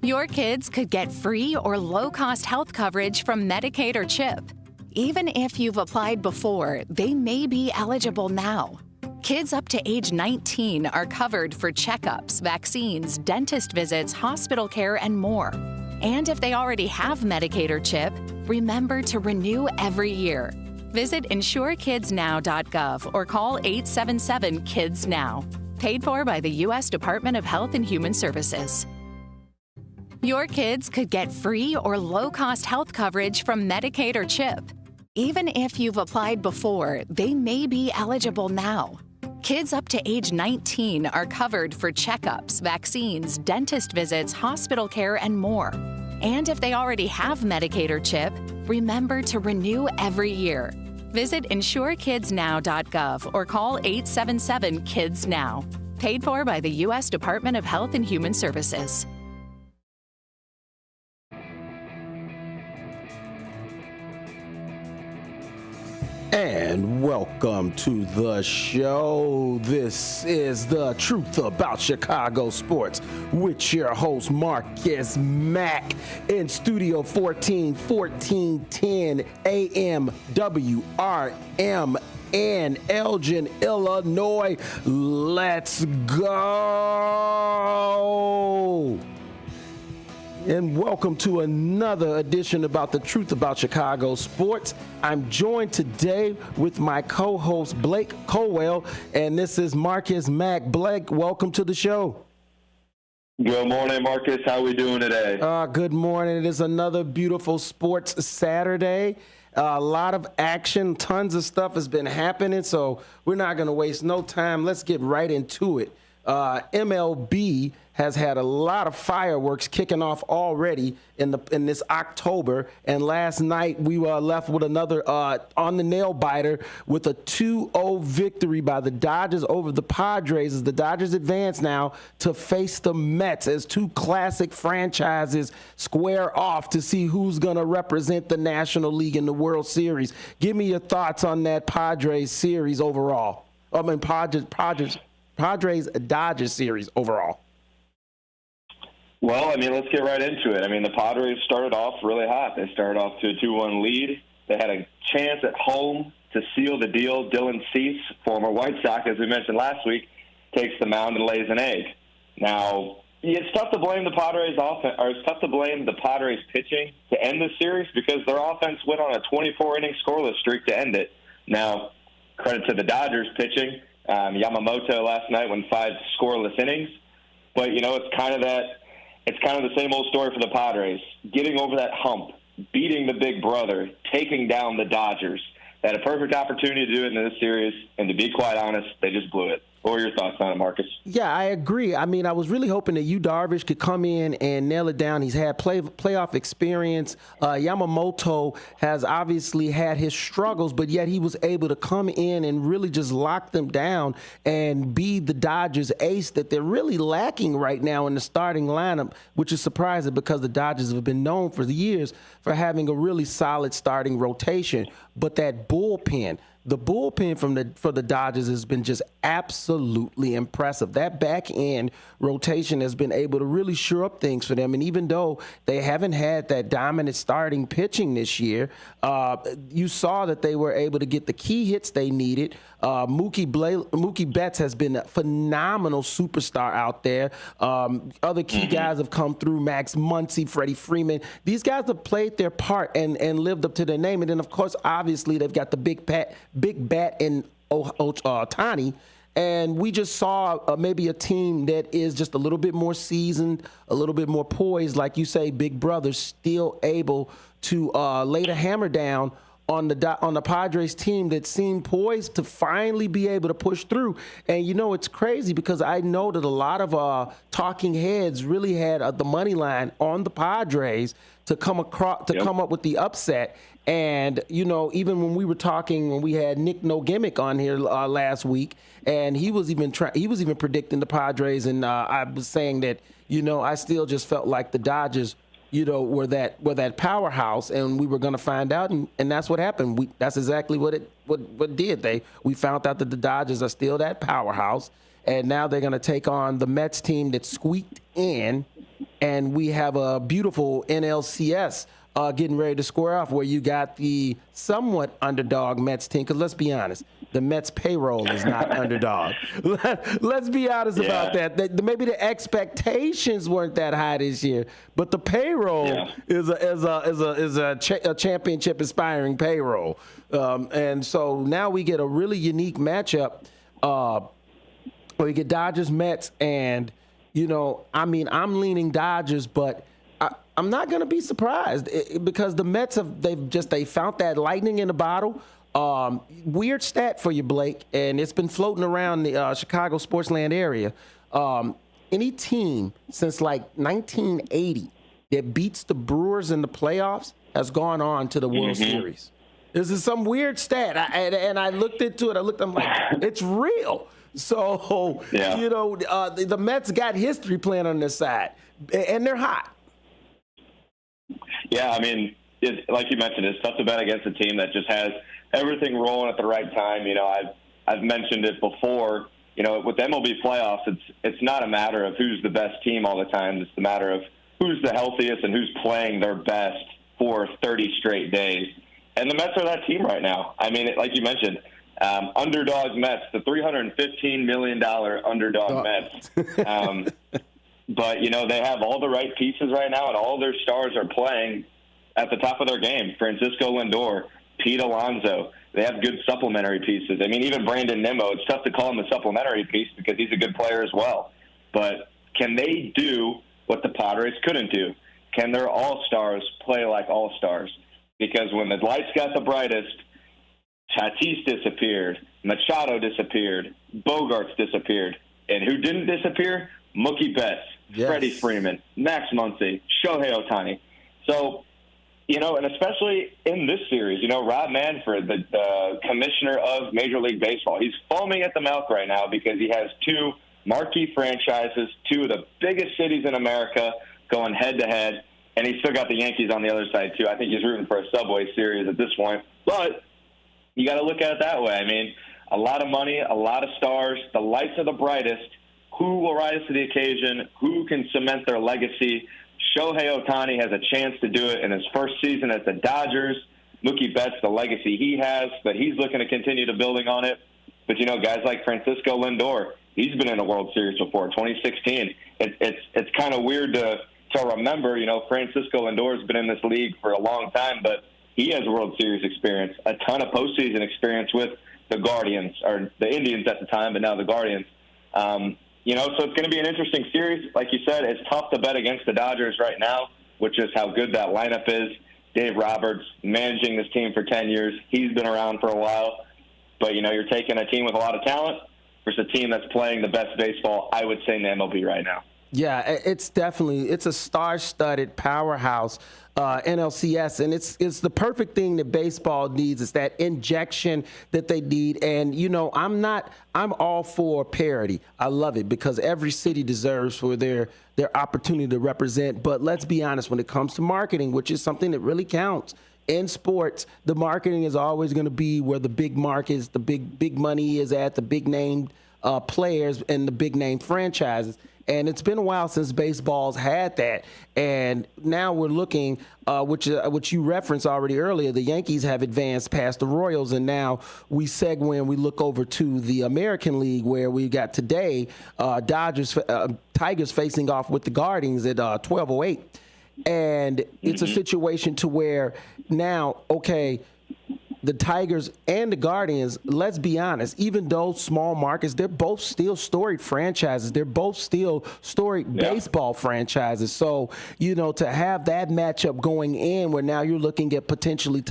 Your kids could get free or low-cost health coverage from Medicaid or CHIP. Even if you've applied before, they may be eligible now. Kids up to age 19 are covered for checkups, vaccines, dentist visits, hospital care, and more. And if they already have Medicaid or CHIP, remember to renew every year. Visit insurekidsnow.gov or call 877-KIDS-NOW. Paid for by the U.S. Department of Health and Human Services. Your kids could get free or low-cost health coverage from Medicaid or CHIP. Even if you've applied before, they may be eligible now. Kids up to age 19 are covered for checkups, vaccines, dentist visits, hospital care, and more. And if they already have Medicaid or CHIP, remember to renew every year. Visit insurekidsnow.gov or call 877-KIDS-NOW. Paid for by the U.S. Department of Health and Human Services. And welcome to the show. This is The Truth About Chicago Sports with your host, Marcus Mack, in Studio 14, 1410 AM WRM in Elgin, Illinois. Let's go. And welcome to another edition about the truth about Chicago sports. I'm joined today with my co-host Blake Colwell, and this is Marcus Mack. Blake, welcome to the show. Good morning, Marcus. How are we doing today? Good morning. It is another beautiful sports Saturday. A lot of action, tons of stuff has been happening, so we're not going to waste no time. Let's get right into it. MLB has had a lot of fireworks kicking off already in this October, and last night we were left with another on the nail biter with a 2-0 victory by the Dodgers over the Padres, as the Dodgers advance now to face the Mets as two classic franchises square off to see who's going to represent the National League in the World Series. Give me your thoughts on that Padres series overall. Padres-Dodgers series overall. Well, let's get right into it. The Padres started off really hot. They started off to a 2-1 lead. They had a chance at home to seal the deal. Dylan Cease, former White Sox, as we mentioned last week, takes the mound and lays an egg. Now, it's tough to blame the Padres offense, or it's tough to blame the Padres pitching to end the series because their offense went on a 24-inning scoreless streak to end it. Now, credit to the Dodgers pitching. Yamamoto last night went 5 scoreless innings, but it's kind of the same old story for the Padres. Getting over that hump, beating the big brother, taking down the Dodgers. They had a perfect opportunity to do it in this series, and to be quite honest, they just blew it. What were your thoughts on it, Marcus? Yeah, I agree. I was really hoping that Yu Darvish could come in and nail it down. He's had playoff experience. Yamamoto has obviously had his struggles, but yet he was able to come in and really just lock them down and be the Dodgers ace that they're really lacking right now in the starting lineup, which is surprising because the Dodgers have been known for the years for having a really solid starting rotation. But that bullpen, the bullpen for the Dodgers has been just absolutely impressive. That back end rotation has been able to really shore up things for them. And even though they haven't had that dominant starting pitching this year, you saw that they were able to get the key hits they needed. Mookie Betts has been a phenomenal superstar out there. Other key guys have come through, Max Muncy, Freddie Freeman. These guys have played their part and lived up to their name. And then, of course, obviously, they've got the big bat in Ohtani. And we just saw maybe a team that is just a little bit more seasoned, a little bit more poised, like you say, big brother, still able to lay the hammer down on the Padres team that seemed poised to finally be able to push through. And it's crazy because I know that a lot of talking heads really had the money line on the Padres to come up with the upset. And even when we were talking, when we had Nick No Gimmick on here last week, and he was even predicting the Padres, and I was saying that I still just felt like the Dodgers were that powerhouse, and we were going to find out, and that's what happened. That's exactly what did. We found out that the Dodgers are still that powerhouse, and now they're going to take on the Mets team that squeaked in and we have a beautiful NLCS getting ready to square off, where you got the somewhat underdog Mets team. Because let's be honest, the Mets payroll is not underdog. Let's be honest about that. Maybe the expectations weren't that high this year, but the payroll is a championship aspiring payroll. And so now we get a really unique matchup where we get Dodgers Mets, and I'm leaning Dodgers, but I'm not going to be surprised because the Mets they found that lightning in the bottle. Weird stat for you, Blake, and it's been floating around the Chicago Sportsland area. Any team since like 1980 that beats the Brewers in the playoffs has gone on to the World Series. This is some weird stat, and I looked into it. I'm like, it's real. So, the Mets got history playing on their side, and they're hot. Yeah, I mean, like you mentioned, it's tough to bet against a team that just has everything rolling at the right time. I've mentioned it before. With the MLB playoffs, it's not a matter of who's the best team all the time. It's the matter of who's the healthiest and who's playing their best for 30 straight days. And the Mets are that team right now. I mean, like you mentioned, underdog Mets, the $315 million underdog Mets. But, they have all the right pieces right now, and all their stars are playing at the top of their game. Francisco Lindor, Pete Alonso. They have good supplementary pieces. I mean, even Brandon Nimmo, it's tough to call him a supplementary piece because he's a good player as well. But can they do what the Padres couldn't do? Can their all-stars play like all-stars? Because when the lights got the brightest, Tatis disappeared, Machado disappeared, Bogarts disappeared. And who didn't disappear? Mookie Betts, Freddie Freeman, Max Muncy, Shohei Ohtani. So, and especially in this series, Rob Manfred, the commissioner of Major League Baseball, he's foaming at the mouth right now because he has two marquee franchises, two of the biggest cities in America going head-to-head, and he's still got the Yankees on the other side, too. I think he's rooting for a Subway Series at this point. But you got to look at it that way. I mean, a lot of money, a lot of stars, the lights are the brightest. Who will rise to the occasion? Who can cement their legacy? Shohei Ohtani has a chance to do it in his first season at the Dodgers. Mookie Betts, the legacy he has, but he's looking to continue to building on it. But, guys like Francisco Lindor, he's been in a World Series before, 2016. It's kind of weird to remember, Francisco Lindor's been in this league for a long time, but he has World Series experience, a ton of postseason experience with the Guardians, or the Indians at the time, but now the Guardians. So it's going to be an interesting series. Like you said, it's tough to bet against the Dodgers right now, which is how good that lineup is. Dave Roberts managing this team for 10 years. He's been around for a while. But, you're taking a team with a lot of talent versus a team that's playing the best baseball, I would say, in the MLB right now. Yeah, it's a star-studded powerhouse NLCS, and it's the perfect thing that baseball needs. It's that injection that they need, and I'm all for parity. I love it because every city deserves for their opportunity to represent. But let's be honest, when it comes to marketing, which is something that really counts in sports, the marketing is always going to be where the big markets, the big money is at, the big name players and the big name franchises. And it's been a while since baseball's had that. And now we're looking, which you referenced already earlier, the Yankees have advanced past the Royals. And now we segue and we look over to the American League, where we got today Tigers facing off with the Guardians at 12:08. And it's a situation to where now, the Tigers and the Guardians, let's be honest, even though small markets, they're both still storied franchises. They're both still storied baseball franchises. So, to have that matchup going in where now you're looking at potentially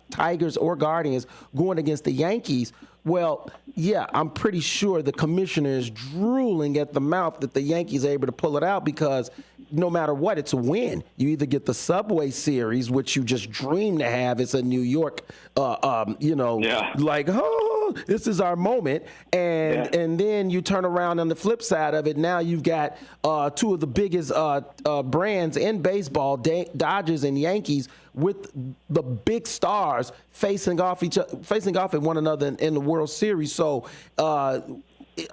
Tigers or Guardians going against the Yankees, well, yeah, I'm pretty sure the commissioner is drooling at the mouth that the Yankees are able to pull it out, because no matter what, it's a win. You either get the Subway Series, which you just dream to have. It's a New York, like, oh, this is our moment. And then you turn around on the flip side of it. Now you've got two of the biggest brands in baseball, Dodgers and Yankees, with the big stars facing off at one another in the World Series. So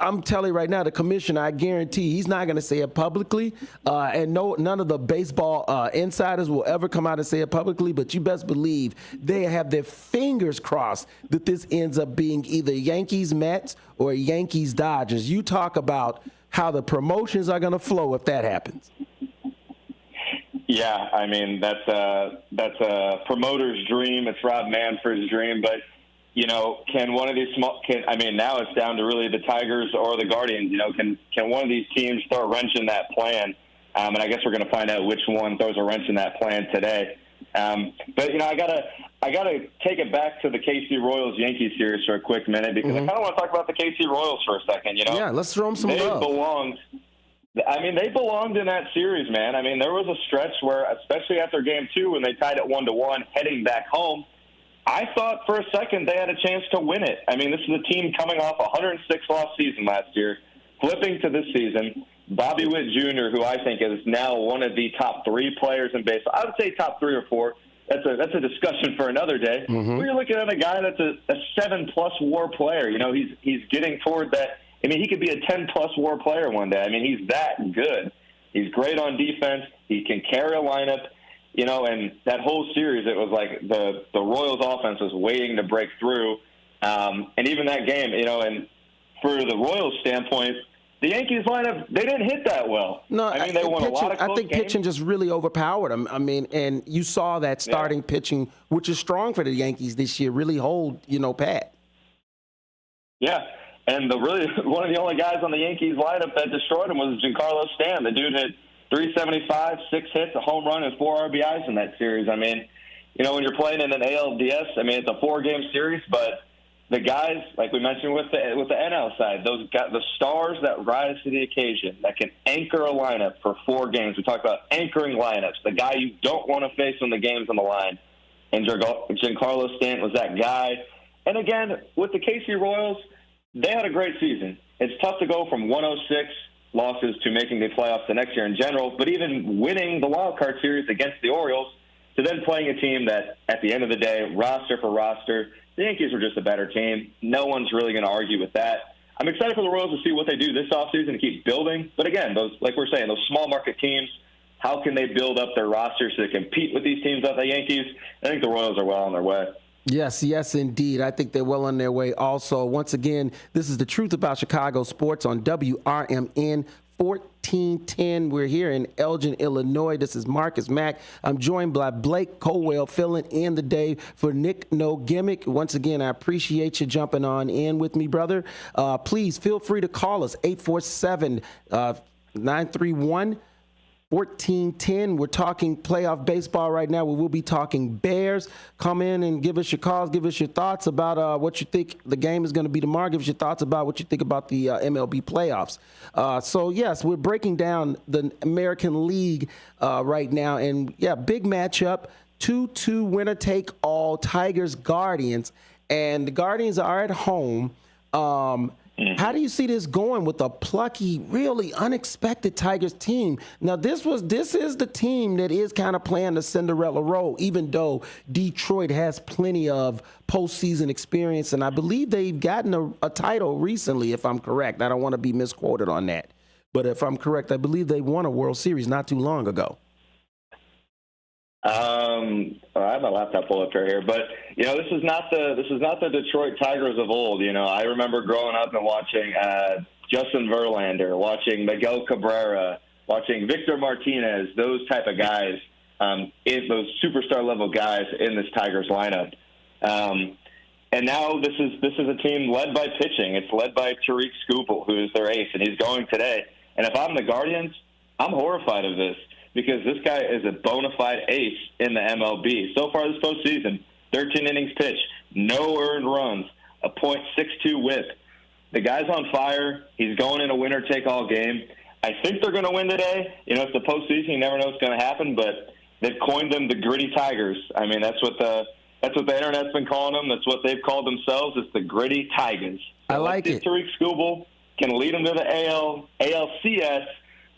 I'm telling you right now, the commissioner, I guarantee he's not going to say it publicly, and none of the baseball insiders will ever come out and say it publicly, but you best believe they have their fingers crossed that this ends up being either Yankees-Mets or Yankees-Dodgers. You talk about how the promotions are going to flow if that happens. Yeah, I mean, that's a promoter's dream. It's Rob Manfred's dream, but can one of these now it's down to really the Tigers or the Guardians. Can one of these teams start wrenching that plan? And I guess we're going to find out which one throws a wrench in that plan today. But I gotta take it back to the KC Royals Yankees series for a quick minute because I kind of want to talk about the KC Royals for a second. Yeah, let's throw them some love. They belonged in that series, man. I mean, there was a stretch where, especially after Game 2, when they tied it 1-1, heading back home. I thought for a second they had a chance to win it. I mean, this is a team coming off a 106-loss season last year, flipping to this season. Bobby Witt Jr., who I think is now one of the top 3 players in baseball. I would say top 3 or 4. That's a discussion for another day. We're looking at a guy that's a 7+ WAR player. He's getting toward that. I mean, he could be a 10+ WAR player one day. I mean, he's that good. He's great on defense. He can carry a lineup. And that whole series, it was like the Royals offense was waiting to break through. And even that game, and for the Royals standpoint, the Yankees lineup, they didn't hit that well. No, I mean, they won a lot of close games. Pitching just really overpowered them. I mean, and you saw that starting pitching, which is strong for the Yankees this year, really hold, pat. Yeah. And one of the only guys on the Yankees lineup that destroyed him was Giancarlo Stanton. The dude hit 375, 6 hits, a home run, and 4 RBIs in that series. I mean, when you're playing in an ALDS, I mean, it's a 4-game series, but the guys, like we mentioned with the NL side, the stars that rise to the occasion, that can anchor a lineup for 4 games. We talk about anchoring lineups, the guy you don't want to face when the game's on the line. And Giancarlo Stanton was that guy. And again, with the KC Royals, they had a great season. It's tough to go from 106 losses to making the playoffs the next year in general, but even winning the wild card series against the Orioles to then playing a team that, at the end of the day, roster for roster, the Yankees were just a better team. No one's really going to argue with that. I'm excited for the Royals to see what they do this offseason to keep building. But again, like we're saying, those small market teams, how can they build up their roster so they compete with these teams like the Yankees? I think the Royals are well on their way. Yes, indeed. I think they're well on their way also. Once again, this is The Truth About Chicago Sports on WRMN 1410. We're here in Elgin, Illinois. This is Marcus Mack. I'm joined by Blake Colwell filling in the day for Nick No Gimmick. Once again, I appreciate you jumping on in with me, brother. Please feel free to call us, 847-931-1410. We're talking playoff baseball right now. We will be talking Bears. Come in and give us your calls. Give us your thoughts about what you think the game is going to be tomorrow. Give us your thoughts about what you think about the MLB playoffs. So, yes, we're breaking down the American League right now. And, yeah, big matchup, 2-2 winner-take-all, Tigers-Guardians. And the Guardians are at home. How do you see this going with a plucky, really unexpected Tigers team? Now, this is the team that is kind of playing the Cinderella role, even though Detroit has plenty of postseason experience, and I believe they've gotten a title recently, if I'm correct. I don't want to be misquoted on that. But if I'm correct, I believe they won a World Series not too long ago. I have my laptop pulled up right here, but this is not the Detroit Tigers of old. I remember growing up and watching Justin Verlander, watching Miguel Cabrera, watching Victor Martinez, those type of guys, those superstar level guys in this Tigers lineup. And now this is a team led by pitching. It's led by Tariq Skubal, who is their ace, and he's going today. And if I'm the Guardians, I'm horrified of this, because this guy is a bona fide ace in the MLB. So far this postseason, 13 innings pitched, no earned runs, a .62 whip. The guy's on fire. He's going in a winner-take-all game. I think they're going to win today. It's the postseason. You never know what's going to happen, but they've coined them the Gritty Tigers. I mean, that's what the Internet's been calling them. That's what they've called themselves. It's the Gritty Tigers. So I like it. Tariq Skubal can lead them to the ALCS.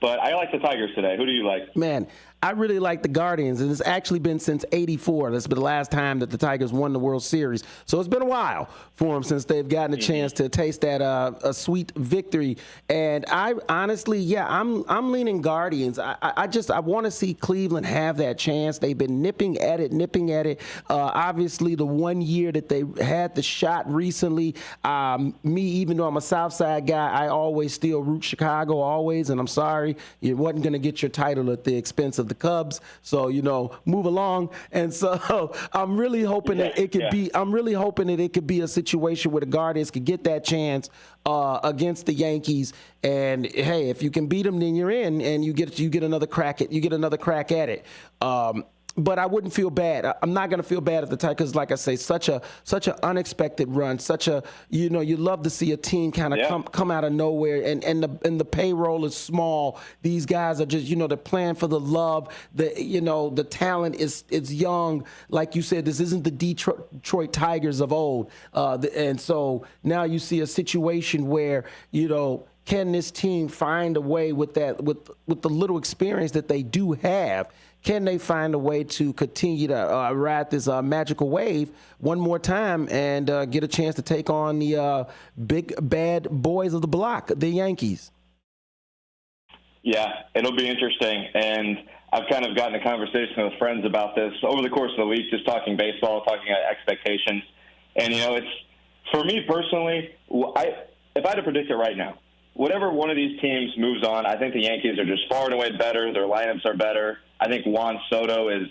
But I like the Tigers today. Who do you like? Man, I really like the Guardians, and it's actually been since '84. That's been the last time that the Tigers won the World Series. So it's been a while for them since they've gotten a chance to taste that a sweet victory. And I honestly, I'm leaning Guardians. I want to see Cleveland have that chance. They've been nipping at it. Obviously, the 1 year that they had the shot recently, me, even though I'm a South Side guy, I always still root Chicago, always. And I'm sorry, you wasn't going to get your title at the expense of the Cubs, so move along. And so I'm really hoping that it could be. I'm really hoping that it could be a situation where the Guardians could get that chance against the Yankees. And hey, if you can beat them, then you're in, and you get another crack at it. But I wouldn't feel bad. I'm not going to feel bad at the time because, like I say, such an unexpected run. You love to see a team kind of come out of nowhere, and the payroll is small. These guys are just they're playing for the love. The talent is young. Like you said, this isn't the Detroit Tigers of old, and so now you see a situation where can this team find a way with the little experience that they do have? Can they find a way to continue to ride this magical wave one more time and get a chance to take on the big bad boys of the block, the Yankees? Yeah, it'll be interesting. And I've kind of gotten a conversation with friends about this over the course of the week, just talking baseball, talking expectations. And, it's for me personally, if I had to predict it right now, whatever one of these teams moves on, I think the Yankees are just far and away better. Their lineups are better. I think Juan Soto is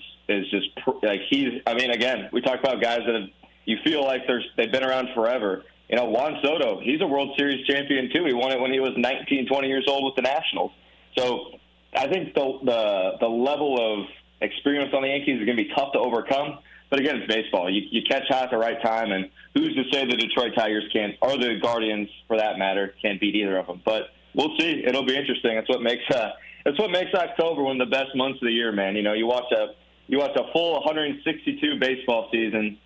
just like again, we talk about guys that you feel like they've been around forever. Juan Soto, he's a World Series champion too. He won it when he was 19, 20 years old with the Nationals. So I think the level of experience on the Yankees is going to be tough to overcome. But again, it's baseball. You catch hot at the right time, and who's to say the Detroit Tigers can't, or the Guardians for that matter, can't beat either of them? But we'll see. It'll be interesting. That's what makes October one of the best months of the year, man. You watch a full 162 baseball season,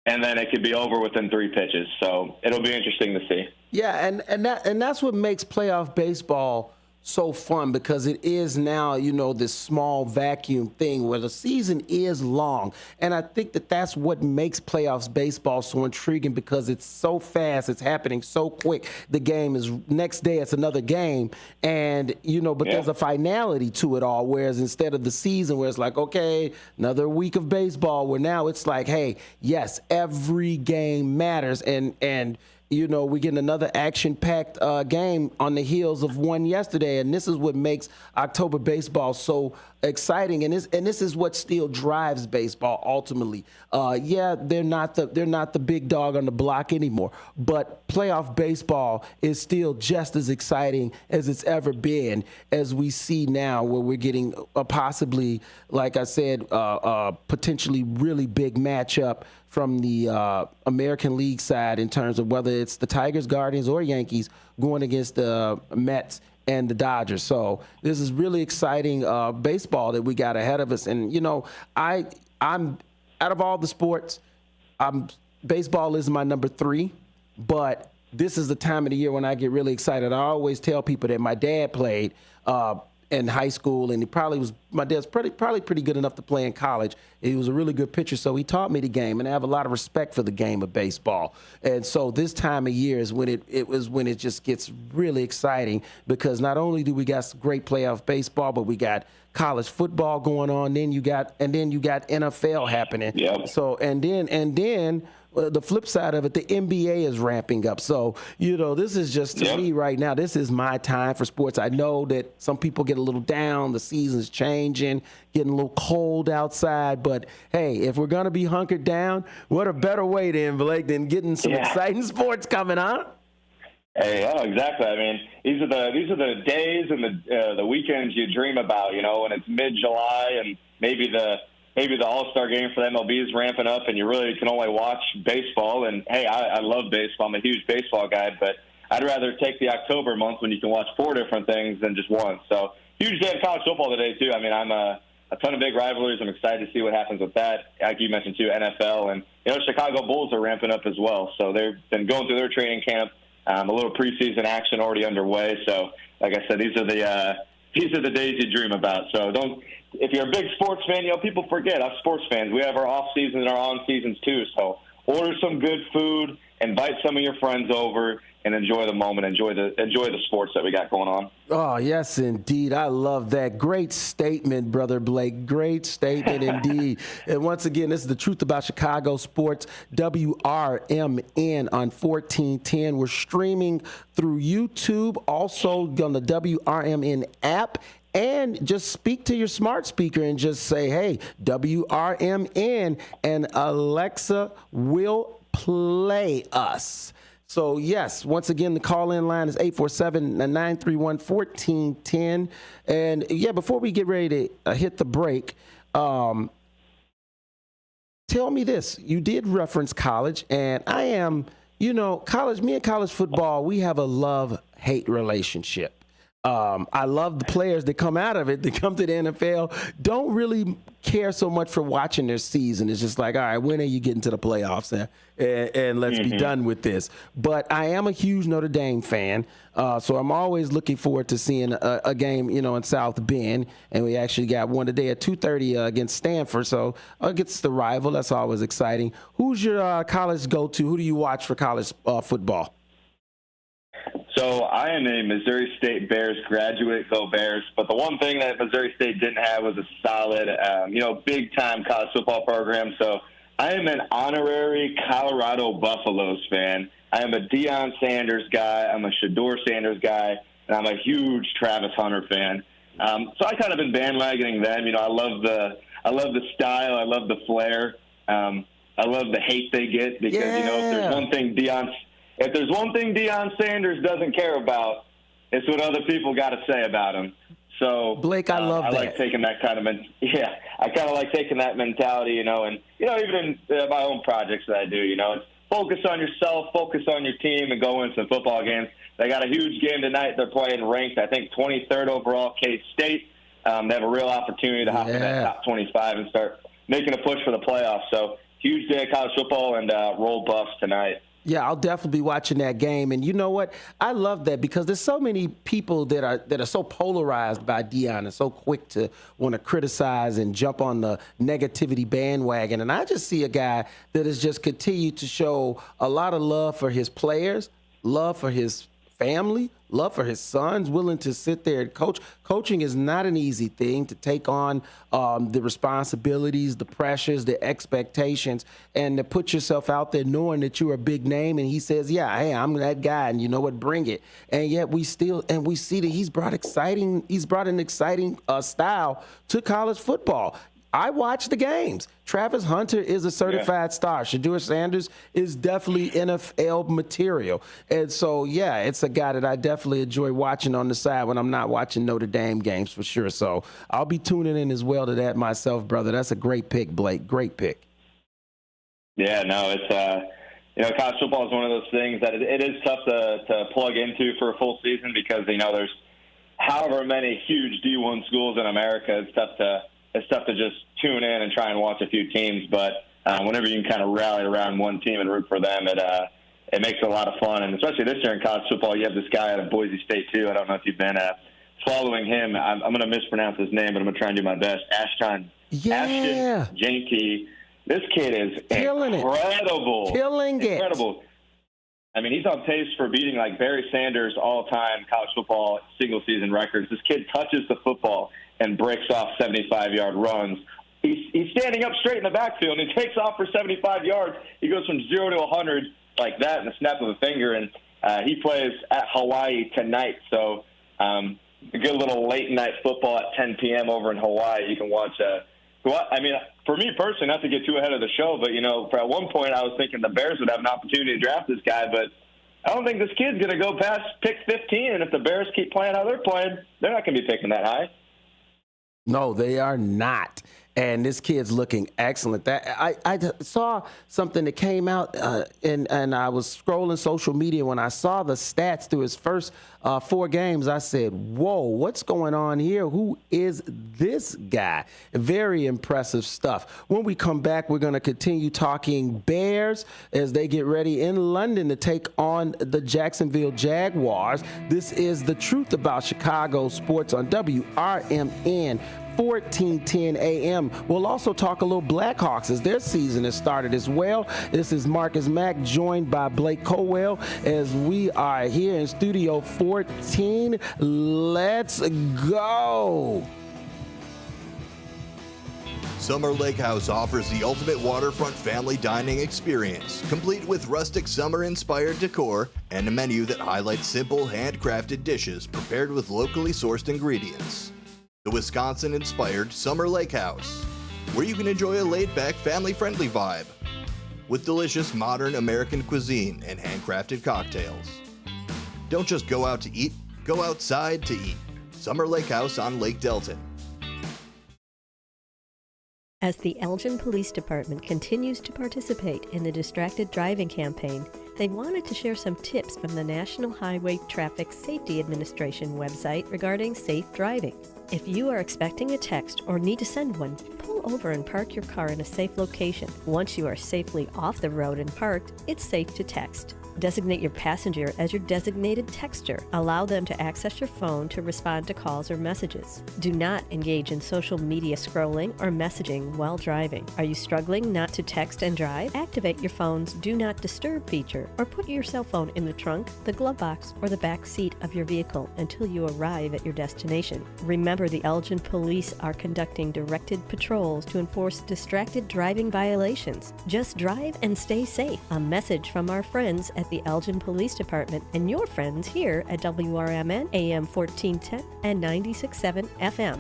and then it could be over within 3 pitches. So it'll be interesting to see. Yeah, and that's what makes playoff baseball so fun, because it is now, this small vacuum thing where the season is long. And I think that's what makes playoffs baseball so intriguing, because it's so fast. It's happening so quick. The game is next day, it's another game. And, there's a finality to it all. Whereas instead of the season where it's like, okay, another week of baseball, where now it's like, hey, yes, every game matters. And we're getting another action-packed game on the heels of one yesterday, and this is what makes October baseball so exciting. And this is what still drives baseball ultimately. They're not the big dog on the block anymore, but playoff baseball is still just as exciting as it's ever been, as we see now, where we're getting possibly, like I said, potentially really big matchup from the American League side in terms of whether it's the Tigers, Guardians, or Yankees going against the Mets and the Dodgers. So this is really exciting baseball that we got ahead of us. And, I'm out of all the sports, baseball is my number 3, but this is the time of the year when I get really excited. I always tell people that my dad played in high school, and my dad's probably pretty good enough to play in college. He was a really good pitcher, so he taught me the game, and I have a lot of respect for the game of baseball. And so this time of year is when it just gets really exciting, because not only do we got some great playoff baseball, but we got college football going on. Then you got NFL happening. Yep. So and then the flip side of it, the NBA is ramping up. So, this is just, to me right now, this is my time for sports. I know that some people get a little down. The season's changing, getting a little cold outside. But, hey, if we're going to be hunkered down, what a better way then, Blake, than getting some exciting sports coming, huh? Hey, exactly. I mean, these are the days and the weekends you dream about, when it's mid-July and maybe the All-Star game for the MLB is ramping up and you really can only watch baseball. And, hey, I love baseball. I'm a huge baseball guy, but I'd rather take the October month when you can watch 4 different things than just one. So huge day of college football today, too. I mean, I'm a ton of big rivalries. I'm excited to see what happens with that. Like you mentioned, too, NFL. And, Chicago Bulls are ramping up as well. So they've been going through their training camp. A little preseason action already underway. So, like I said, these are these are the days you dream about. So if you're a big sports fan, people forget us sports fans. We have our off seasons and our on seasons too. So order some good food, invite some of your friends over, and enjoy the moment. Enjoy the sports that we got going on. Oh, yes, indeed. I love that. Great statement, Brother Blake. Great statement indeed. And once again, this is The Truth About Chicago Sports, WRMN on 1410. We're streaming through YouTube, also on the WRMN app. And just speak to your smart speaker and just say, hey, WRMN, and Alexa will play us. So, yes, once again, the call-in line is 847-931-1410. And, yeah, before we get ready to hit the break, tell me this. You did reference college, and I am, college, me and college football, we have a love-hate relationship. I love the players that come out of it, that come to the NFL, don't really care so much for watching their season. It's just like, all right, when are you getting to the playoffs? And let's be done with this. But I am a huge Notre Dame fan, so I'm always looking forward to seeing a game, in South Bend. And we actually got one today at 2:30 against Stanford, so against the rival. That's always exciting. Who's your college go-to? Who do you watch for college football? So I am a Missouri State Bears graduate, go Bears. But the one thing that Missouri State didn't have was a solid, big-time college football program. So I am an honorary Colorado Buffaloes fan. I am a Deion Sanders guy. I'm a Shedeur Sanders guy. And I'm a huge Travis Hunter fan. So I kind of been bandwagoning them. I love the style. I love the flair. I love the hate they get because, if there's one thing Deion Sanders doesn't care about, it's what other people got to say about him. So Blake, I love that. I like taking that kind of I kind of like taking that mentality, and even in my own projects that I do, it's focus on yourself, focus on your team, and go win some football games. They got a huge game tonight. They're playing ranked, I think, 23rd overall, K-State. They have a real opportunity to hop in that top 25 and start making a push for the playoffs. So huge day of college football, and roll Buffs tonight. Yeah, I'll definitely be watching that game. And you know what? I love that because there's so many people that are so polarized by Deion and so quick to want to criticize and jump on the negativity bandwagon. And I just see a guy that has just continued to show a lot of love for his players, love for his family, love for his sons, willing to sit there and coach. Coaching is not an easy thing to take on, the responsibilities, the pressures, the expectations, and to put yourself out there knowing that you're a big name. And he says, yeah, hey, I'm that guy, and you know what, bring it. And yet we see that he's brought an exciting style to college football. I watch the games. Travis Hunter is a certified star. Shedeur Sanders is definitely NFL material. And so, it's a guy that I definitely enjoy watching on the side when I'm not watching Notre Dame games for sure. So I'll be tuning in as well to that myself, brother. That's a great pick, Blake. Great pick. Yeah, no, it's college football is one of those things that it is tough to plug into for a full season because, there's however many huge D1 schools in America. It's tough to just tune in and try and watch a few teams, but whenever you can kind of rally around one team and root for them, it makes it a lot of fun. And especially this year in college football, you have this guy out of Boise State too. I don't know if you've been following him. I'm going to mispronounce his name, but I'm going to try and do my best. Ashton Jeanty. This kid is incredible. Killing it. Incredible. I mean, he's on pace for beating like Barry Sanders' all-time college football single-season records. This kid touches the football and breaks off 75-yard runs. He's standing up straight in the backfield, and he takes off for 75 yards. He goes from 0 to 100 like that in the snap of a finger, and he plays at Hawaii tonight. So a good little late-night football at 10 p.m. over in Hawaii. You can watch for me personally, not to get too ahead of the show, but, at one point I was thinking the Bears would have an opportunity to draft this guy, but I don't think this kid's going to go past pick 15, and if the Bears keep playing how they're playing, they're not going to be picking that high. No, they are not. and this kid's looking excellent. That I saw something that came out, and I was scrolling social media when I saw the stats through his first 4 games. I said, "Whoa, what's going on here? Who is this guy?" Very impressive stuff. When we come back, we're going to continue talking Bears as they get ready in London to take on the Jacksonville Jaguars. This is The Truth About Chicago Sports on WRMN 1410 AM. We'll also talk a little Blackhawks as their season has started as well. This is Marcus Mack joined by Blake Colwell as we are here in Studio 14. Let's go. Summer Lake House offers the ultimate waterfront family dining experience, complete with rustic summer-inspired decor and a menu that highlights simple, handcrafted dishes prepared with locally sourced ingredients. The Wisconsin-inspired Summer Lake House, where you can enjoy a laid-back, family-friendly vibe with delicious modern American cuisine and handcrafted cocktails. Don't just go out to eat, go outside to eat. Summer Lake House on Lake Delton. As the Elgin Police Department continues to participate in the Distracted Driving campaign, they wanted to share some tips from the National Highway Traffic Safety Administration website regarding safe driving. If you are expecting a text or need to send one, pull over and park your car in a safe location. Once you are safely off the road and parked, it's safe to text. Designate your passenger as your designated texter. Allow them to access your phone to respond to calls or messages. Do not engage in social media scrolling or messaging while driving. Are you struggling not to text and drive? Activate your phone's Do Not Disturb feature or put your cell phone in the trunk, the glove box, or the back seat of your vehicle until you arrive at your destination. Remember, the Elgin Police are conducting directed patrols to enforce distracted driving violations. Just drive and stay safe. A message from our friends at the Elgin Police Department and your friends here at WRMN AM 1410 and 96.7 FM.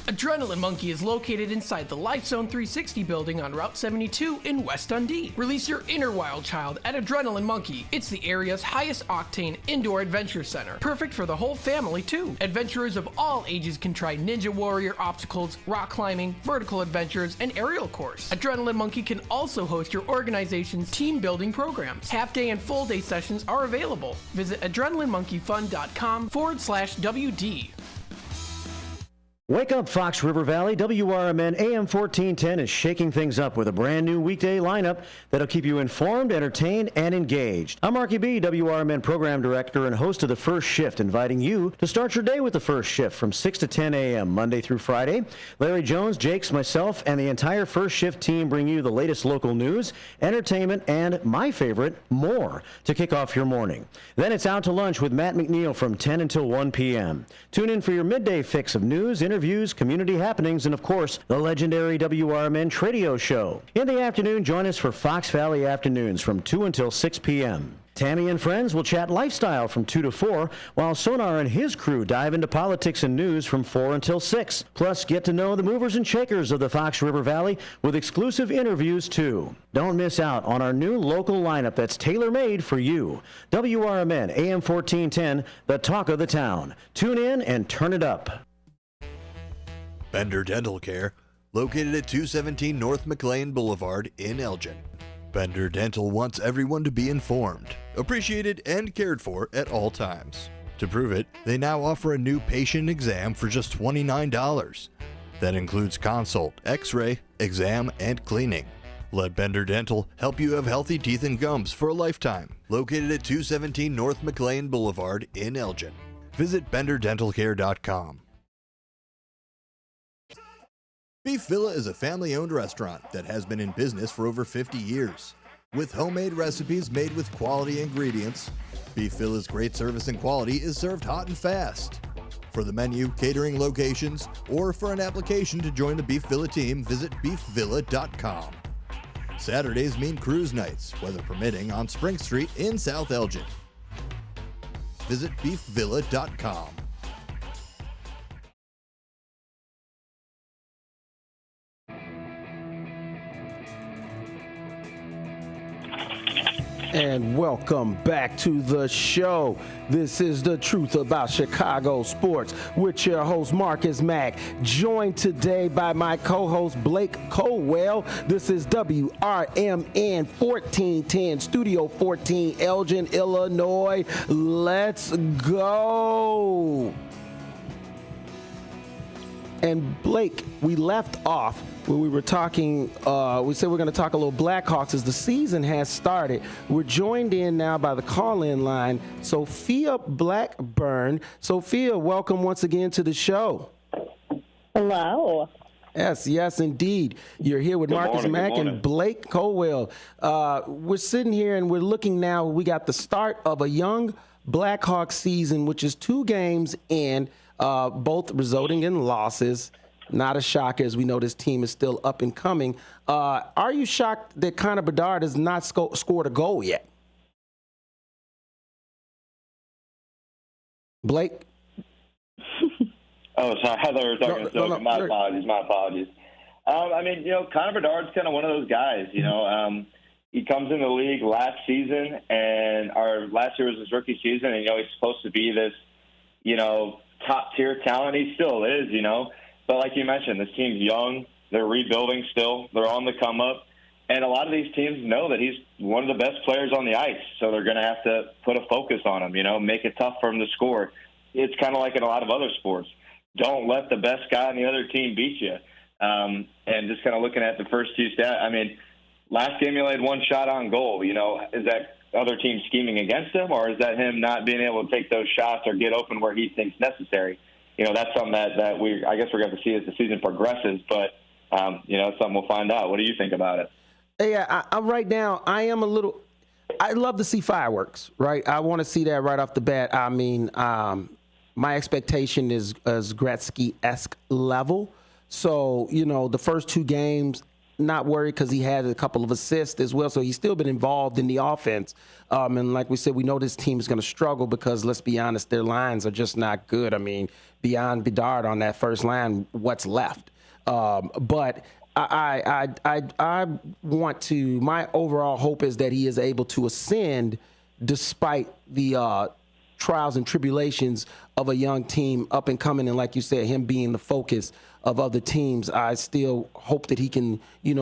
Adrenaline Monkey is located inside the Life Zone 360 building on Route 72 in West Dundee. Release your inner wild child at Adrenaline Monkey. It's the area's highest octane indoor adventure center. Perfect for the whole family too. Adventurers of all ages can try Ninja Warrior obstacles, rock climbing, vertical adventures, and aerial course. Adrenaline Monkey can also host your organization's team building programs. Half day and full day sessions are available. Visit adrenalinemonkeyfun.com/WD. Wake up, Fox River Valley. WRMN AM 1410 is shaking things up with a brand new weekday lineup that'll keep you informed, entertained, and engaged. I'm Marky B, WRMN Program Director and host of The First Shift, inviting you to start your day with The First Shift from 6 to 10 a.m. Monday through Friday. Larry Jones, Jakes, myself, and the entire First Shift team bring you the latest local news, entertainment, and, my favorite, more to kick off your morning. Then it's out to lunch with Matt McNeil from 10 until 1 p.m. Tune in for your midday fix of news, interviews, community happenings, and of course, the legendary WRMN Tradio Show. In the afternoon, join us for Fox Valley Afternoons from 2 until 6 p.m. Tammy and friends will chat lifestyle from 2 to 4, while Sonar and his crew dive into politics and news from 4 until 6. Plus, get to know the movers and shakers of the Fox River Valley with exclusive interviews, too. Don't miss out on our new local lineup that's tailor-made for you. WRMN AM 1410, the talk of the town. Tune in and turn it up. Bender Dental Care, located at 217 North McLean Boulevard in Elgin. Bender Dental wants everyone to be informed, appreciated, and cared for at all times. To prove it, they now offer a new patient exam for just $29. That includes consult, x-ray, exam, and cleaning. Let Bender Dental help you have healthy teeth and gums for a lifetime. Located at 217 North McLean Boulevard in Elgin. Visit benderdentalcare.com. Beef Villa is a family-owned restaurant that has been in business for over 50 years. With homemade recipes made with quality ingredients, Beef Villa's great service and quality is served hot and fast. For the menu, catering locations, or for an application to join the Beef Villa team, visit beefvilla.com. Saturdays mean cruise nights, weather permitting, on Spring Street in South Elgin. Visit beefvilla.com. And welcome back to the show. This is The Truth About Chicago Sports with your host, Marcus Mack, joined today by my co-host, Blake Colwell. This is WRMN 1410, Studio 14, Elgin, Illinois. Let's go. And Blake, we left off where we were talking, we said we're going to talk a little Blackhawks as the season has started. We're joined in now by the call-in line, Sophia Blackburn. Sophia, welcome once again to the show. Hello. Yes, indeed. You're here with Marcus Mack and Blake Colwell. We're sitting here and we're looking now. We got the start of a young Blackhawks season, which is 2 games in, both resulting in losses. Not a shocker, as we know this team is still up and coming. Are you shocked that Connor Bedard has not scored a goal yet? Blake? Oh, sorry. I thought we were talking to Sophie. My apologies. I mean, Connor Bedard's kind of one of those guys, he comes in the league last season, and last year was his rookie season, and, he's supposed to be this, top-tier talent. He still is, But like you mentioned, this team's young. They're rebuilding still. They're on the come-up. And a lot of these teams know that he's one of the best players on the ice, so they're going to have to put a focus on him, make it tough for him to score. It's kind of like in a lot of other sports. Don't let the best guy on the other team beat you. And just kind of looking at the first 2 stats, I mean, last game he had 1 shot on goal. Is that other team scheming against him, or is that him not being able to take those shots or get open where he thinks necessary? That's something that I guess we're going to see as the season progresses, but, it's something we'll find out. What do you think about it? Yeah, right now, I love to see fireworks, right? I want to see that right off the bat. I mean, my expectation is Gretzky-esque level. So, the first 2 games, not worried because he had a couple of assists as well. So he's still been involved in the offense. And like we said, we know this team is going to struggle because, let's be honest, their lines are just not good. I mean, beyond Bedard on that first line, what's left? But I want to, my overall hope is that he is able to ascend despite the trials and tribulations of a young team up and coming. And like you said, him being the focus of other teams, I still hope that he can,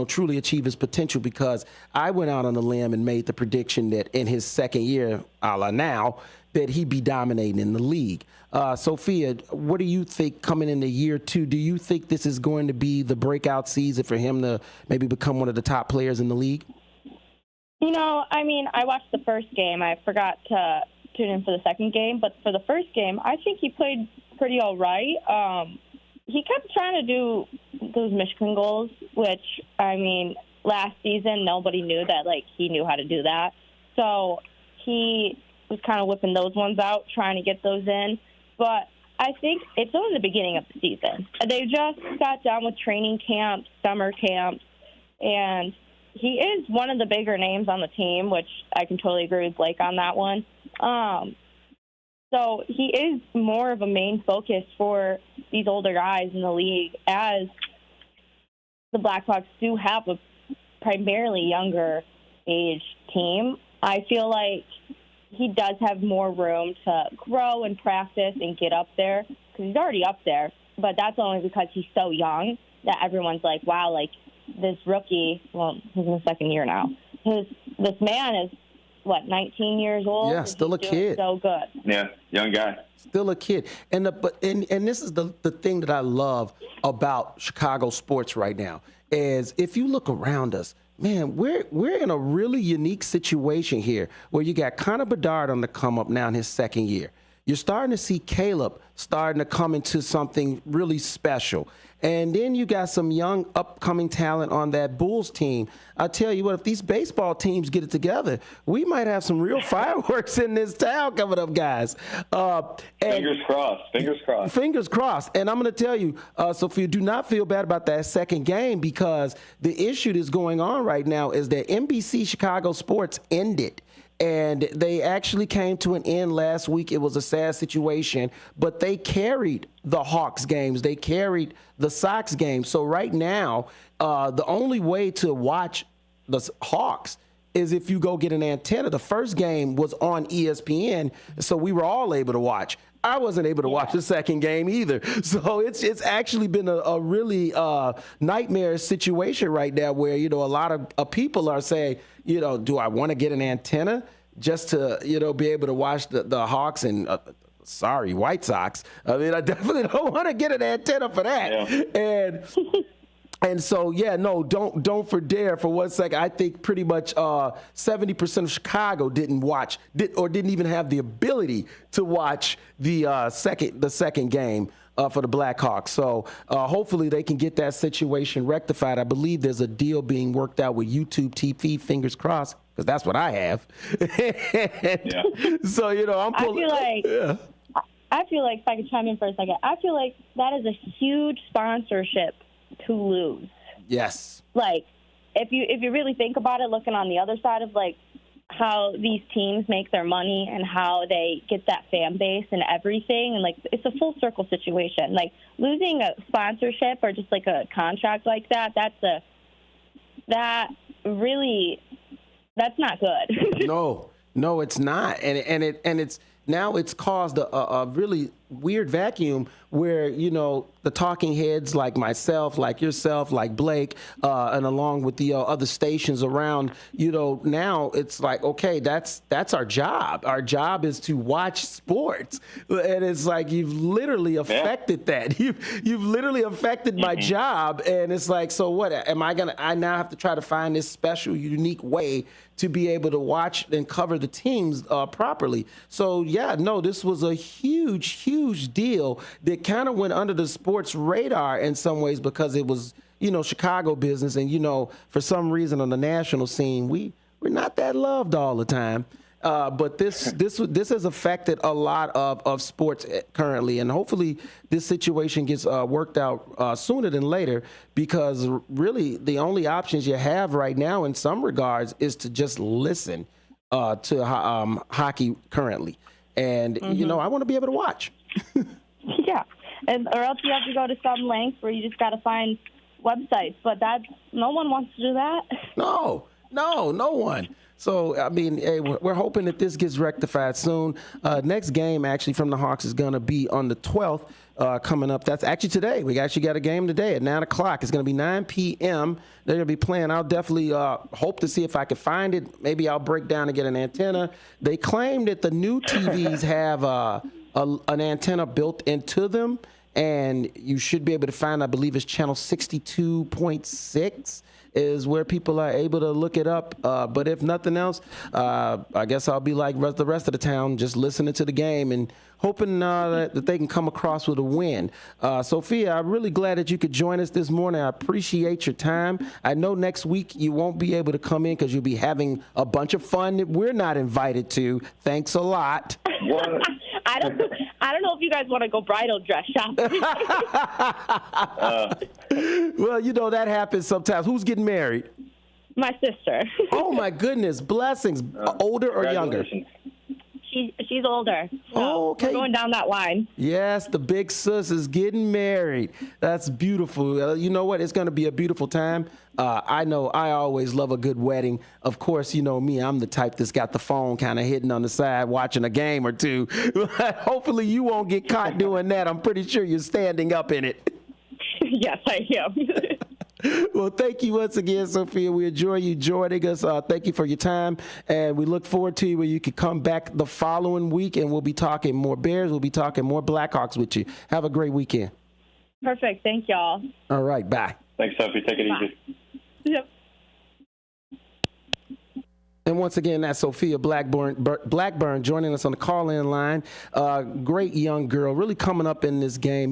truly achieve his potential, because I went out on a limb and made the prediction that in his second year, a la now, that he'd be dominating in the league. Sophia, what do you think coming into year 2? Do you think this is going to be the breakout season for him to maybe become one of the top players in the league? I watched the first game. I forgot to tune in for the second game, but for the first game, I think he played pretty all right. He kept trying to do those Michigan goals, which, last season, nobody knew that, he knew how to do that. So he was kind of whipping those ones out, trying to get those in. But I think it's only the beginning of the season. They just got done with training camps, summer camps, and he is one of the bigger names on the team, which I can totally agree with Blake on that one. So he is more of a main focus for these older guys in the league, as the Blackhawks do have a primarily younger age team. I feel like he does have more room to grow and practice and get up there, because he's already up there, but that's only because he's so young that everyone's like, wow, this rookie, well, he's in his second year now. This man is, 19 years old? Yeah, still a kid. So good. Yeah, young guy. Still a kid. And this is the thing that I love about Chicago sports right now, is if you look around us, man, we're in a really unique situation here where you got Connor Bedard on the come up now in his second year. You're starting to see Caleb starting to come into something really special. And then you got some young upcoming talent on that Bulls team. I tell you what, if these baseball teams get it together, we might have some real fireworks in this town coming up, guys. Fingers crossed. Fingers crossed. And I'm going to tell you, Sophia, do not feel bad about that second game, because the issue that's going on right now is that NBC Chicago Sports ended. And they actually came to an end last week. It was a sad situation, but they carried the Hawks games. They carried the Sox games. So right now, the only way to watch the Hawks is if you go get an antenna. The first game was on ESPN, so we were all able to watch. I wasn't able to watch the second game either. So it's actually been a really nightmare situation right now where, a lot of people are saying, do I want to get an antenna just to, be able to watch the Hawks and White Sox. I mean, I definitely don't want to get an antenna for that. Yeah. And so, don't for dare for 1 second. I think pretty much 70% of Chicago didn't even have the ability to watch the second game for the Blackhawks. So hopefully they can get that situation rectified. I believe there's a deal being worked out with YouTube TV. Fingers crossed, because that's what I have. So I'm pulling. I feel like, if I could chime in for a second, I feel like that is a huge sponsorship to lose. Yes. Like, if you really think about it, looking on the other side of like how these teams make their money and how they get that fan base and everything, and like it's a full circle situation. Like losing a sponsorship or just like a contract like that, that's not good. No, it's not, and it's now it's caused a really weird vacuum where, the talking heads like myself, like yourself, like Blake, and along with the other stations around, now it's like, okay, that's our job. Our job is to watch sports. And it's like, you've literally affected that. You've literally affected my job. And it's like, so what? I now have to try to find this special, unique way to be able to watch and cover the teams properly. So, this was a huge deal that kind of went under the sports radar in some ways because it was, Chicago business. And, for some reason on the national scene, we're not that loved all the time. But this has affected a lot of sports currently, and hopefully this situation gets worked out sooner than later, because really the only options you have right now in some regards is to just listen to hockey currently. And, I want to be able to watch. Yeah, or else you have to go to some length where you just got to find websites, but no one wants to do that. No one. So, I mean, hey, we're hoping that this gets rectified soon. Next game, actually, from the Hawks is going to be on the 12th coming up. That's actually today. We actually got a game today at 9 o'clock. It's going to be 9 p.m. They're going to be playing. I'll definitely hope to see if I can find it. Maybe I'll break down and get an antenna. They claim that the new TVs have an antenna built into them, and you should be able to find, I believe it's channel 62.6. is where people are able to look it up. But if nothing else, I guess I'll be like the rest of the town, just listening to the game and hoping that they can come across with a win. Sophia, I'm really glad that you could join us this morning. I appreciate your time. I know next week you won't be able to come in because you'll be having a bunch of fun that we're not invited to. Thanks a lot. I don't know if you guys want to go bridal dress shopping. Well, that happens sometimes. Who's getting married? My sister. Oh, my goodness. Blessings. Older or younger? She's older. So okay. We're going down that line. Yes, the big sis is getting married. That's beautiful. You know what? It's going to be a beautiful time. I know I always love a good wedding. Of course, you know me. I'm the type that's got the phone kind of hidden on the side watching a game or two. Hopefully you won't get caught doing that. I'm pretty sure you're standing up in it. Yes, I am. Well, thank you once again, Sophia. We enjoy you joining us. Thank you for your time, and we look forward to where you can come back the following week, and we'll be talking more Bears. We'll be talking more Blackhawks with you. Have a great weekend. Perfect. Thank y'all. All right. Bye. Thanks, Sophie. Take it easy. Yep. And once again, that's Sophia Blackburn joining us on the call-in line. Great young girl, really coming up in this game,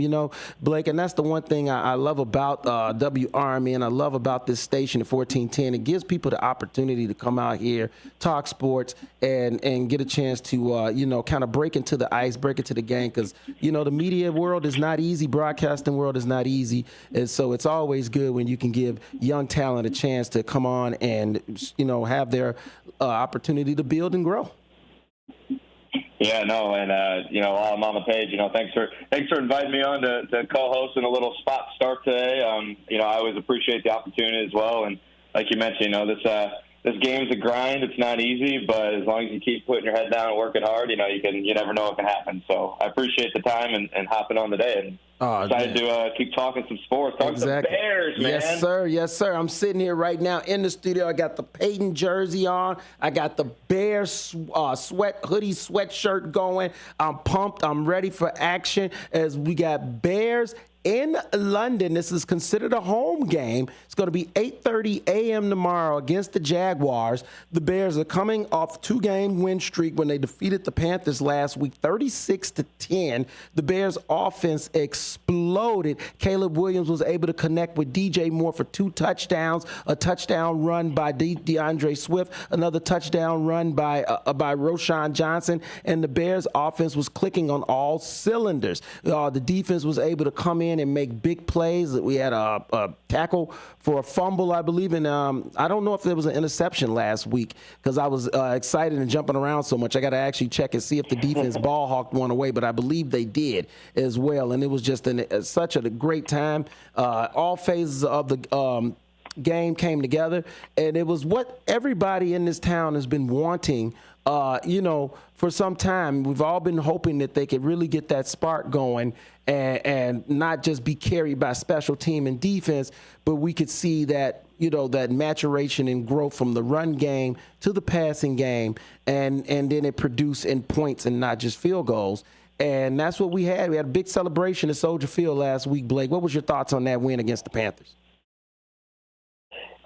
Blake. And that's the one thing I love about WRME, and I love about this station at 1410. It gives people the opportunity to come out here, talk sports, and get a chance to, kind of break into the ice, break into the game. Because, the media world is not easy. Broadcasting world is not easy. And so it's always good when you can give young talent a chance to come on and, have their opportunity to build and grow. Yeah, no, and while I'm on the page, thanks for inviting me on to co-host in a little spot start today. I always appreciate the opportunity as well, and like you mentioned, this this game's a grind. It's not easy, but as long as you keep putting your head down and working hard, you never know what can happen. So I appreciate the time and hopping on today. And excited to keep talking some sports. Talk some Bears, man. Yes, sir. Yes, sir. I'm sitting here right now in the studio. I got the Peyton jersey on. I got the Bears hoodie sweatshirt going. I'm pumped. I'm ready for action as we got Bears in London. This is considered a home game. It's going to be 8:30 a.m. tomorrow against the Jaguars. The Bears are coming off 2-game win streak when they defeated the Panthers last week, 36-10. The Bears offense exploded. Caleb Williams was able to connect with DJ Moore for 2 touchdowns, a touchdown run by DeAndre Swift, another touchdown run by Roschon Johnson, and the Bears offense was clicking on all cylinders. The defense was able to come in and make big plays. We had a tackle for a fumble, I believe, and I don't know if there was an interception last week because I was excited and jumping around so much. I got to actually check and see if the defense ball hawked one away, but I believe they did as well, and it was just such a great time. All phases of the game came together, and it was what everybody in this town has been wanting for some time. We've all been hoping that they could really get that spark going and not just be carried by special team and defense, but we could see that, that maturation and growth from the run game to the passing game, and then it produced in points and not just field goals. And that's what we had. We had a big celebration at Soldier Field last week. Blake, what was your thoughts on that win against the Panthers?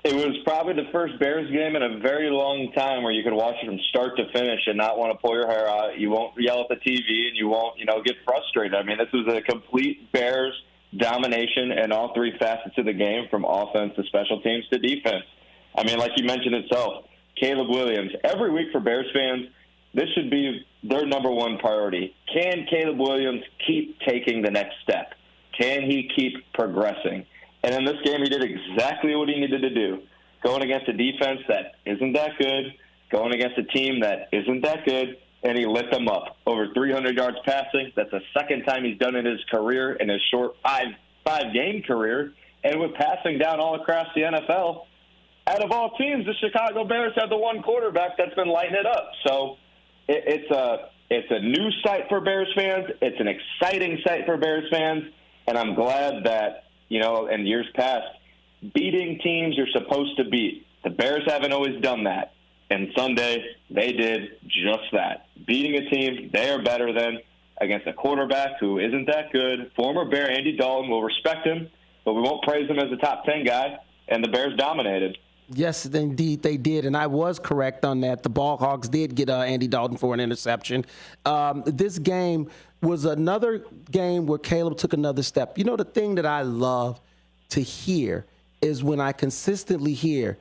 It was probably the first Bears game in a very long time where you could watch it from start to finish and not want to pull your hair out. You won't yell at the TV, and you won't, get frustrated. I mean, this was a complete Bears domination in all 3 facets of the game, from offense to special teams to defense. I mean, like you mentioned itself, Caleb Williams. Every week for Bears fans, this should be their number one priority. Can Caleb Williams keep taking the next step? Can he keep progressing? And in this game, he did exactly what he needed to do. Going against a defense that isn't that good, going against a team that isn't that good, and he lit them up. Over 300 yards passing. That's the second time he's done it in his career, in his short five-game career. And with passing down all across the NFL, out of all teams, the Chicago Bears have the one quarterback that's been lighting it up. So it's a new sight for Bears fans. It's an exciting sight for Bears fans. And I'm glad that, in years past, beating teams you're supposed to beat. The Bears haven't always done that. And Sunday, they did just that. Beating a team they are better than against a quarterback who isn't that good. Former Bear Andy Dalton, will respect him, but we won't praise him as a top 10 guy. And the Bears dominated. Yes, indeed, they did, and I was correct on that. The Ball Hogs did get Andy Dalton for an interception. This game was another game where Caleb took another step. The thing that I love to hear is when I consistently hear,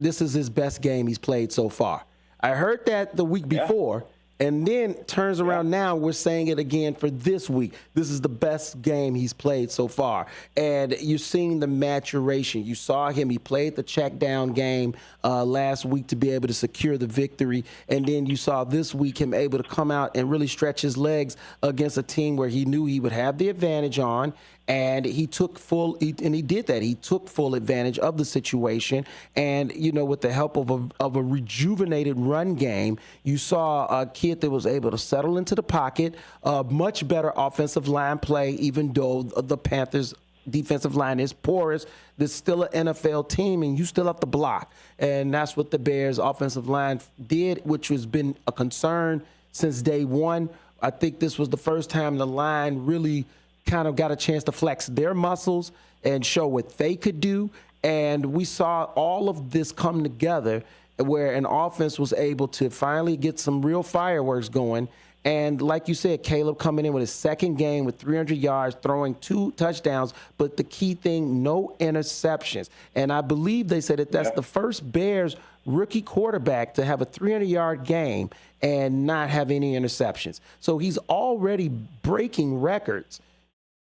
this is his best game he's played so far. I heard that the week before, and then turns around now, we're saying it again for this week. This is the best game he's played so far. And you're seeing the maturation. You saw him. He played the check down game last week to be able to secure the victory. And then you saw this week him able to come out and really stretch his legs against a team where he knew he would have the advantage on. And he took he did that. He took full advantage of the situation. And, with the help of a rejuvenated run game, you saw a kid that was able to settle into the pocket, much better offensive line play, even though the Panthers' defensive line is porous. There's still an NFL team, and you still have to block. And that's what the Bears' offensive line did, which has been a concern since day one. I think this was the first time the line really kind of got a chance to flex their muscles and show what they could do. And we saw all of this come together where an offense was able to finally get some real fireworks going. And like you said, Caleb coming in with his second game with 300 yards, throwing 2 touchdowns. But the key thing, no interceptions. And I believe they said that that's the first Bears rookie quarterback to have a 300-yard game and not have any interceptions. So he's already breaking records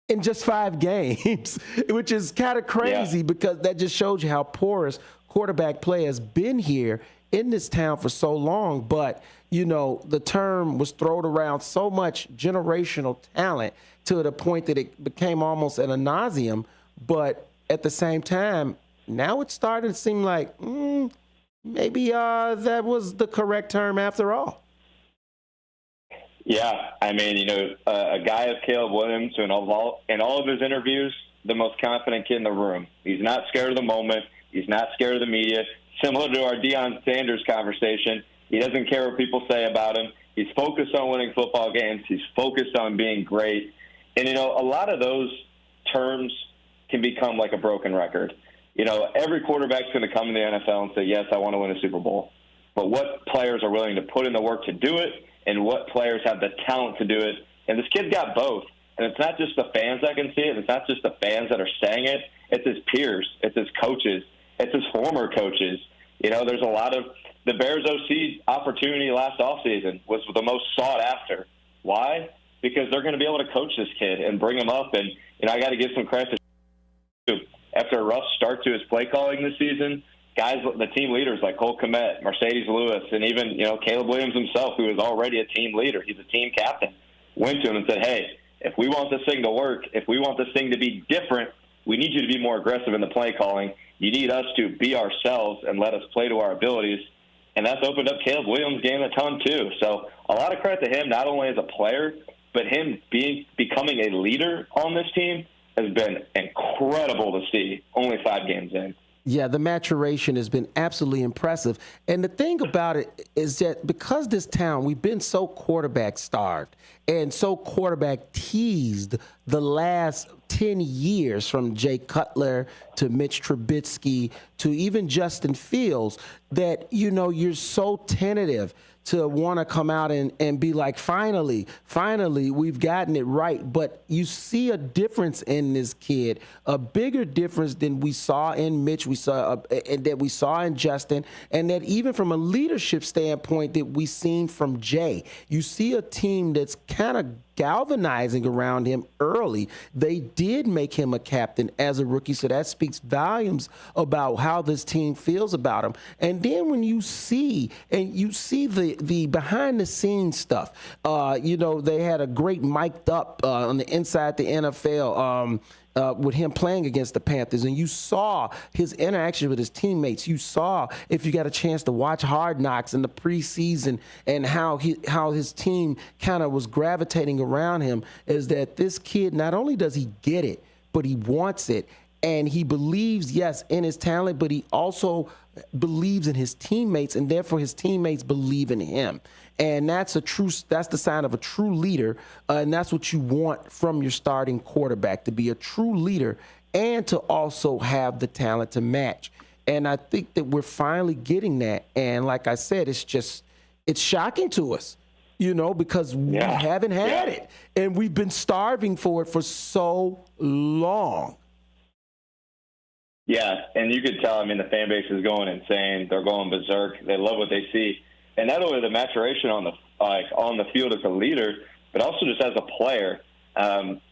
in just 5 games, which is kind of crazy because that just shows you how porous quarterback play has been here in this town for so long. But, the term was thrown around so much generational talent to the point that it became almost ad nauseum. But at the same time, now it's starting to seem like, maybe that was the correct term after all. Yeah, I mean, a guy of Caleb Williams, who in all of his interviews, the most confident kid in the room. He's not scared of the moment. He's not scared of the media. Similar to our Deion Sanders conversation, he doesn't care what people say about him. He's focused on winning football games. He's focused on being great. And, a lot of those terms can become like a broken record. Every quarterback's going to come in the NFL and say, yes, I want to win a Super Bowl. But what players are willing to put in the work to do it, and what players have the talent to do it? And this kid's got both. And it's not just the fans that can see it. It's not just the fans that are saying it. It's his peers. It's his coaches. It's his former coaches. There's a lot of – the Bears OC opportunity last offseason was the most sought after. Why? Because they're going to be able to coach this kid and bring him up. And, I got to give some credit to after a rough start to his play calling this season, guys, the team leaders like Cole Kmet, Mercedes Lewis, and even, Caleb Williams himself, who is already a team leader. He's a team captain. Went to him and said, hey, if we want this thing to work, if we want this thing to be different, we need you to be more aggressive in the play calling. You need us to be ourselves and let us play to our abilities. And that's opened up Caleb Williams' game a ton, too. So a lot of credit to him, not only as a player, but him becoming a leader on this team has been incredible to see, only 5 games in. Yeah, the maturation has been absolutely impressive. And the thing about it is that because this town, we've been so quarterback starved and so quarterback teased the last 10 years, from Jay Cutler to Mitch Trubisky to even Justin Fields, that, you're so tentative to want to come out and be like, finally, we've gotten it right. But you see a difference in this kid, a bigger difference than we saw in Mitch, and that we saw in Justin, and that even from a leadership standpoint that we seen from Jay. You see a team that's kind of galvanizing around him early. They did make him a captain as a rookie, so that speaks volumes about how this team feels about him. And then when you see the behind the scenes stuff, they had a great mic'd up on the Inside the NFL with him playing against the Panthers, and you saw his interaction with his teammates. You saw, if you got a chance to watch Hard Knocks in the preseason, and how his team kind of was gravitating around him, is that this kid, not only does he get it, but he wants it. And he believes, yes, in his talent, but he also believes in his teammates, and therefore his teammates believe in him. And that's the sign of a true leader, and that's what you want from your starting quarterback, to be a true leader and to also have the talent to match. And I think that we're finally getting that. And like I said, it's shocking to us, because we haven't had it, and we've been starving for it for so long. Yeah, and you could tell, the fan base is going insane. They're going berserk. They love what they see. And not only the maturation on the field as a leader, but also just as a player.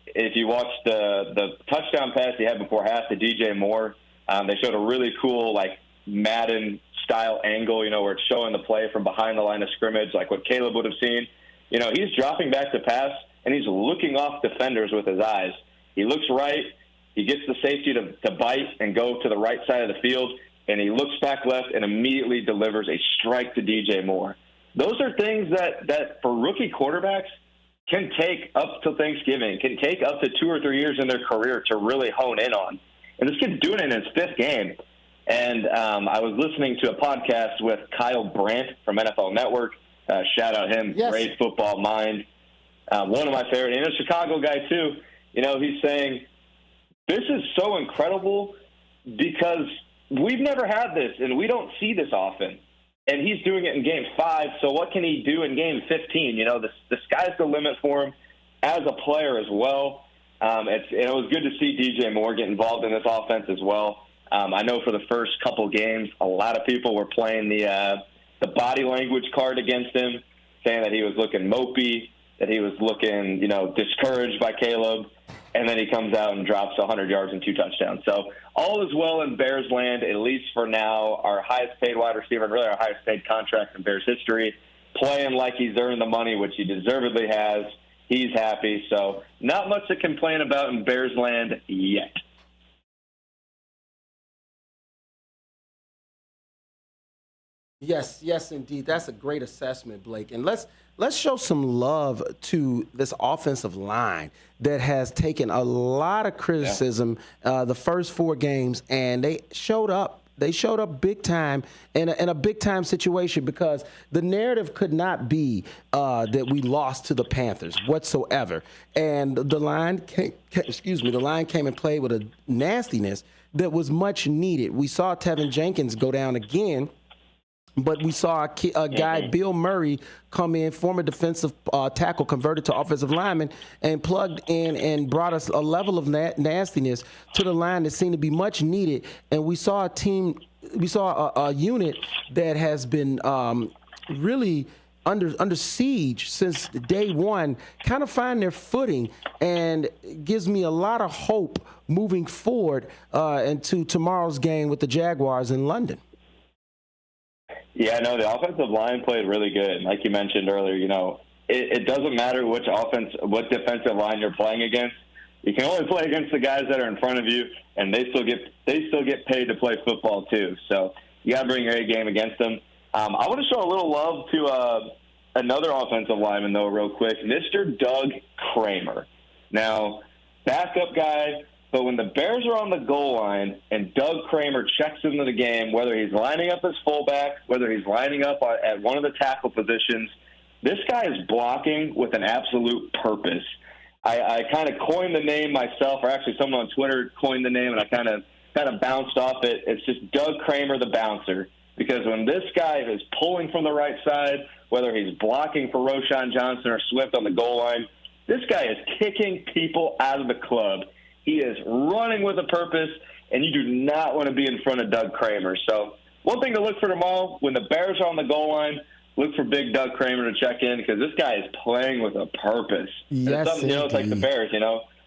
If you watch the touchdown pass he had before half to DJ Moore, they showed a really cool, Madden-style angle, where it's showing the play from behind the line of scrimmage, like what Caleb would have seen. He's dropping back to pass, and he's looking off defenders with his eyes. He looks right. He gets the safety to bite and go to the right side of the field, and he looks back left and immediately delivers a strike to DJ Moore. Those are things that for rookie quarterbacks can take up to Thanksgiving, can take up to 2 or 3 years in their career to really hone in on. And this kid's doing it in his 5th game. And I was listening to a podcast with Kyle Brandt from NFL Network. Shout out him, yes. Great football mind. One of my favorite, and a Chicago guy too. He's saying, this is so incredible because we've never had this, and we don't see this often. And he's doing it in Game 5, so what can he do in Game 15? The sky's the limit for him as a player as well. It was good to see DJ Moore get involved in this offense as well. I know for the first couple games, a lot of people were playing the body language card against him, saying that he was looking mopey, that he was looking, discouraged by Caleb. And then he comes out and drops 100 yards and 2 touchdowns. So all is well in Bears land, at least for now. Our highest paid wide receiver, and really our highest paid contract in Bears history, playing like he's earned the money, which he deservedly has. He's happy. So not much to complain about in Bears land yet. Yes, indeed. That's a great assessment, Blake. And let's show some love to this offensive line that has taken a lot of criticism the first 4 games, and they showed up. They showed up big time in a big time situation, because the narrative could not be that we lost to the Panthers whatsoever. And the line came and played with a nastiness that was much needed. We saw Tevin Jenkins go down again, but we saw a guy, Bill Murray, come in, former defensive tackle, converted to offensive lineman, and plugged in and brought us a level of nastiness to the line that seemed to be much needed. And we saw a unit that has been really under siege since day one, kind of find their footing, and it gives me a lot of hope moving forward into tomorrow's game with the Jaguars in London. Yeah, no, the offensive line played really good. Like you mentioned earlier, it doesn't matter what defensive line you're playing against. You can only play against the guys that are in front of you, and they still get paid to play football too. So you got to bring your A game against them. I want to show a little love to another offensive lineman, though, real quick, Mr. Doug Kramer. Now, backup guy, but when the Bears are on the goal line and Doug Kramer checks into the game, whether he's lining up as fullback, whether he's lining up at one of the tackle positions, this guy is blocking with an absolute purpose. I kind of coined the name myself, or actually someone on Twitter coined the name, and I kind of bounced off it. It's just Doug Kramer, the bouncer. Because when this guy is pulling from the right side, whether he's blocking for Roschon Johnson or Swift on the goal line, this guy is kicking people out of the club. He is running with a purpose, and you do not want to be in front of Doug Kramer. So one thing to look for tomorrow, when the Bears are on the goal line, look for big Doug Kramer to check in, because this guy is playing with a purpose. Yes, it's like the Bears,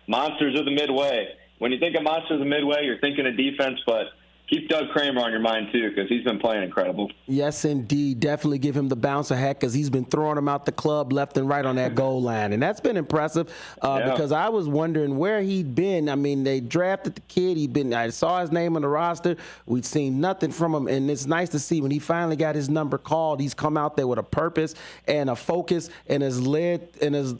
monsters of the midway. When you think of monsters of the midway, you're thinking of defense, but keep Doug Kramer on your mind, too, because he's been playing incredible. Yes, indeed. Definitely give him the bouncer hat, because he's been throwing him out the club left and right on that goal line. And that's been impressive because I was wondering where he'd been. I mean, they drafted the kid. I saw his name on the roster. We'd seen nothing from him. And it's nice to see when he finally got his number called, he's come out there with a purpose and a focus, and has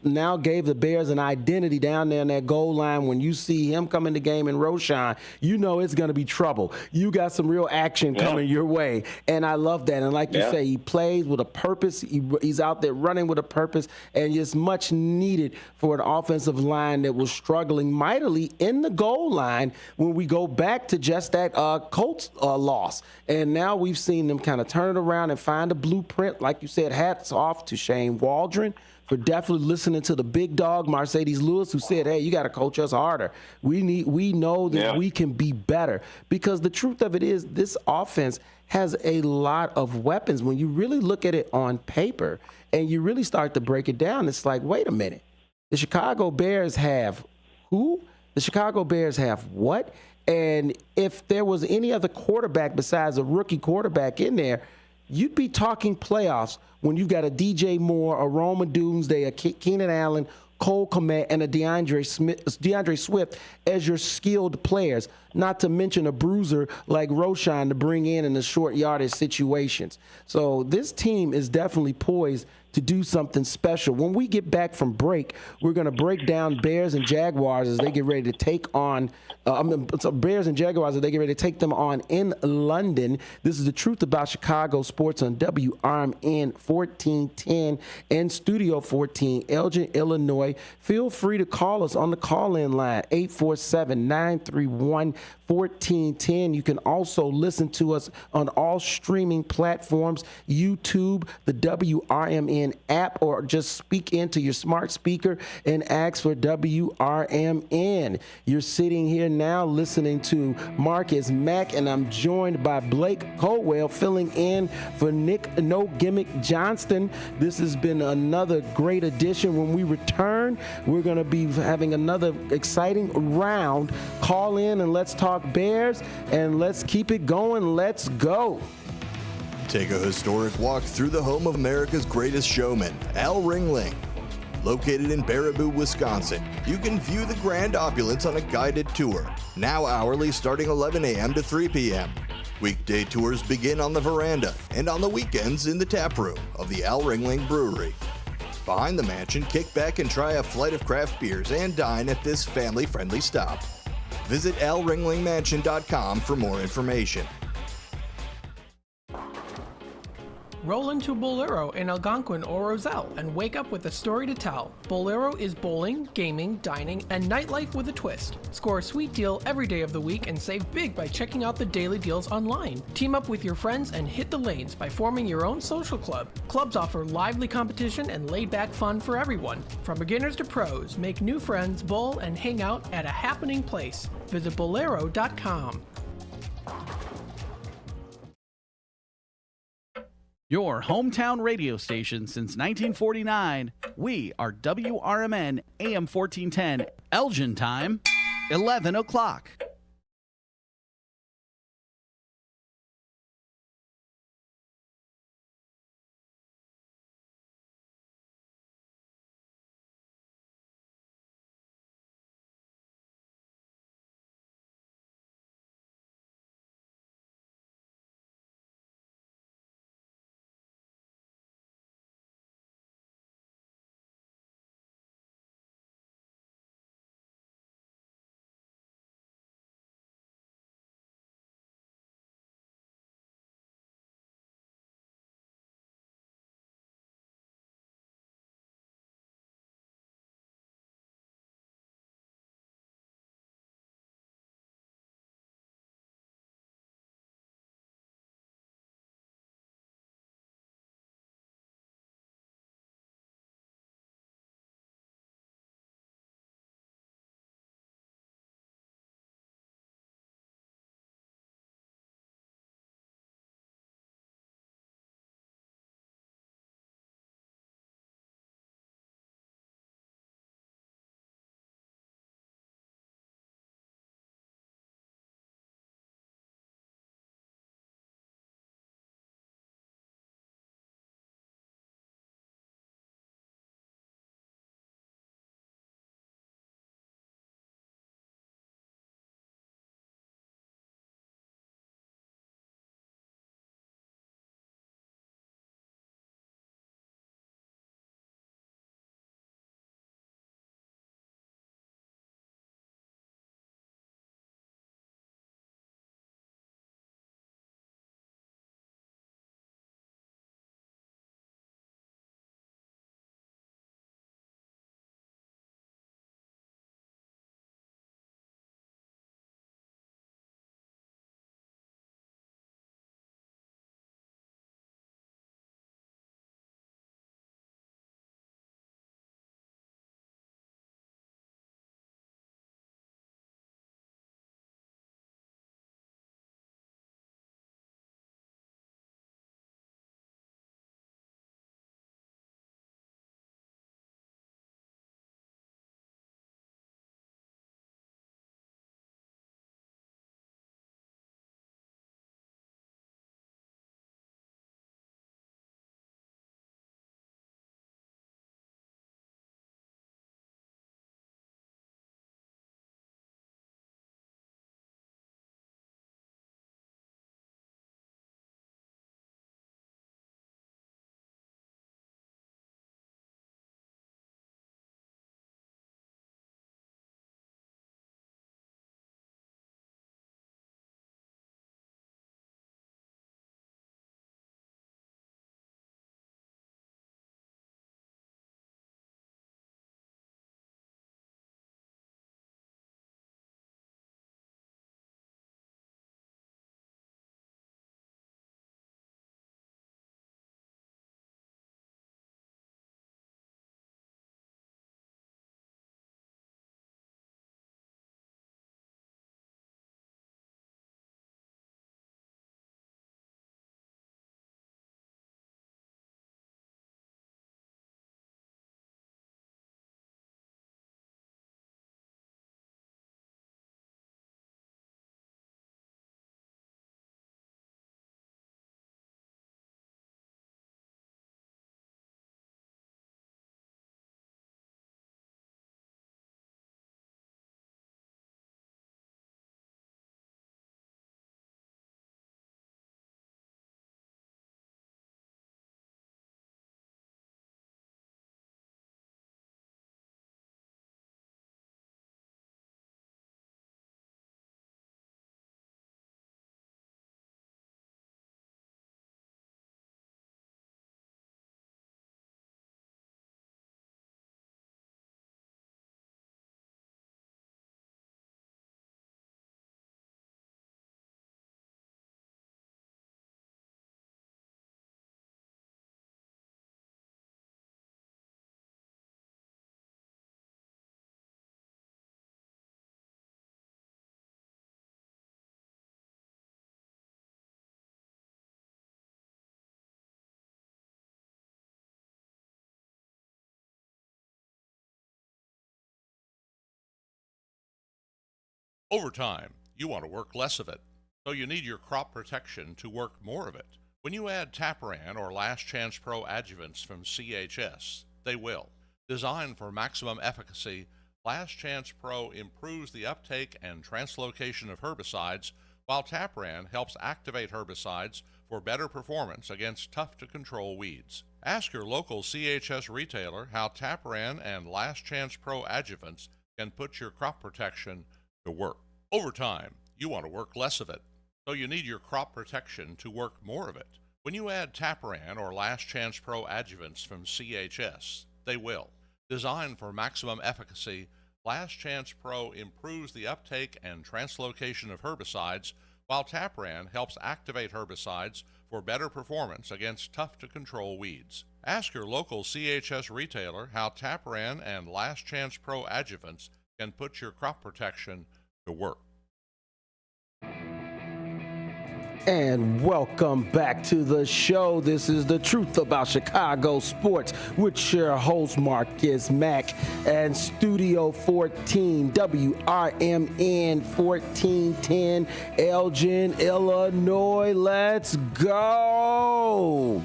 now gave the Bears an identity down there in that goal line. When you see him come in the game in Roschon, you know it's going to be trouble. You got some real action coming your way, and I love that. And like you say, he plays with a purpose. He's out there running with a purpose, and it's much needed for an offensive line that was struggling mightily in the goal line when we go back to just that Colts loss. And now we've seen them kind of turn it around and find a blueprint. Like you said, hats off to Shane Waldron for definitely listening to the big dog, Mercedes Lewis, who said, hey, you got to coach us harder. We know that we can be better. Because the truth of it is, this offense has a lot of weapons. When you really look at it on paper and you really start to break it down, it's like, wait a minute. The Chicago Bears have who? The Chicago Bears have what? And if there was any other quarterback besides a rookie quarterback in there, you'd be talking playoffs when you've got a DJ Moore, a Rome Odunze, a Keenan Allen, Cole Kmet, and a DeAndre Swift as your skilled players, not to mention a bruiser like Roschon to bring in the short yardage situations. So this team is definitely poised to do something special. When we get back from break, we're going to break down Bears and Jaguars as they get ready to take on Bears and Jaguars as they get ready to take them on in London. This is The Truth About Chicago Sports on WRMN 1410 and Studio 14, Elgin, Illinois. Feel free to call us on the call-in line, 847-931-1410. You can also listen to us on all streaming platforms, YouTube, the WRMN app, or just speak into your smart speaker and ask for WRMN. You're sitting here now listening to Marcus Mack, and I'm joined by Blake Colwell filling in for Nick No Gimmick Johnston. This has been another great edition. When we return, we're going to be having another exciting round. Call in and let's talk Bears, and let's keep it going. Let's go. Take a historic walk through the home of America's greatest showman, Al Ringling. Located in Baraboo, Wisconsin, you can view the grand opulence on a guided tour, now hourly starting 11 a.m. to 3 p.m. Weekday tours begin on the veranda and on the weekends in the tap room of the Al Ringling Brewery. Behind the mansion, kick back and try a flight of craft beers and dine at this family-friendly stop. Visit alringlingmansion.com for more information. Roll into Bolero in Algonquin or Roselle and wake up with a story to tell. Bolero is bowling, gaming, dining, and nightlife with a twist. Score a sweet deal every day of the week and save big by checking out the daily deals online. Team up with your friends and hit the lanes by forming your own social club. Clubs offer lively competition and laid-back fun for everyone. From beginners to pros, make new friends, bowl, and hang out at a happening place. Visit Bolero.com. Your hometown radio station since 1949. We are WRMN AM 1410. Elgin time, 11 o'clock. Over time, you want to work less of it, so you need your crop protection to work more of it. When you add Taparan or Last Chance Pro adjuvants from CHS, they will. Designed for maximum efficacy, Last Chance Pro improves the uptake and translocation of herbicides, while Taparan helps activate herbicides for better performance against tough-to-control weeds. Ask your local CHS retailer how Taparan and Last Chance Pro adjuvants can put your crop protection to work. Over time, you want to work less of it, so you need your crop protection to work more of it. When you add Taparan or Last Chance Pro adjuvants from CHS, they will. Designed for maximum efficacy, Last Chance Pro improves the uptake and translocation of herbicides, while Taparan helps activate herbicides for better performance against tough-to-control weeds. Ask your local CHS retailer how Taparan and Last Chance Pro adjuvants can put your crop protection to work. And welcome back to the show. This is The Truth About Chicago Sports with your host, Marcus Mack, and Studio 14, WRMN 1410, Elgin, Illinois. Let's go.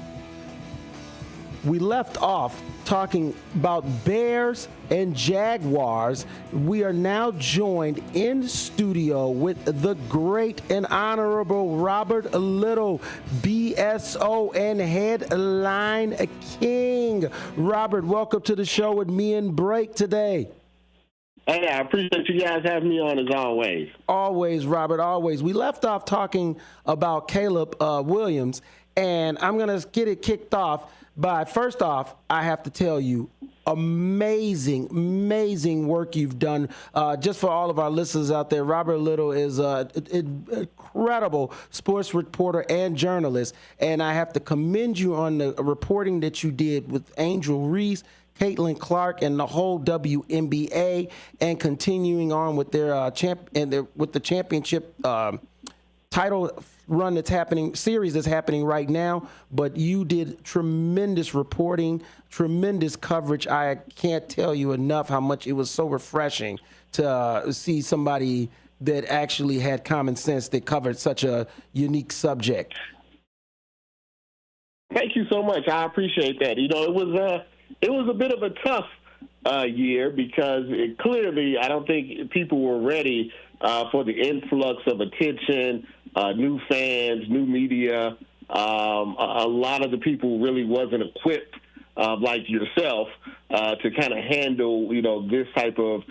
We left off talking about Bears and Jaguars. We are now joined in studio with the great and honorable Robert Little, BSO and Headline King. Robert, welcome to the show with me and Break today. Hey, I appreciate you guys having me on as always. Always, Robert, always. We left off talking about Caleb Williams, and I'm going to get it kicked off by, first off, I have to tell you, amazing work you've done. Just for all of our listeners out there, Robert Little is an incredible sports reporter and journalist, and I have to commend you on the reporting that you did with Angel Reese, Caitlin Clark, and the whole WNBA, and continuing on with their with the championship title run series that's happening right now. But you did tremendous reporting, tremendous coverage. I can't tell you enough how much it was so refreshing to see somebody that actually had common sense that covered such a unique subject. Thank you so much. I appreciate that. You know, it was a bit of a tough year because clearly I don't think people were ready for the influx of attention, new fans, new media. A lot of the people really wasn't equipped like yourself to kind of handle, you know, this type of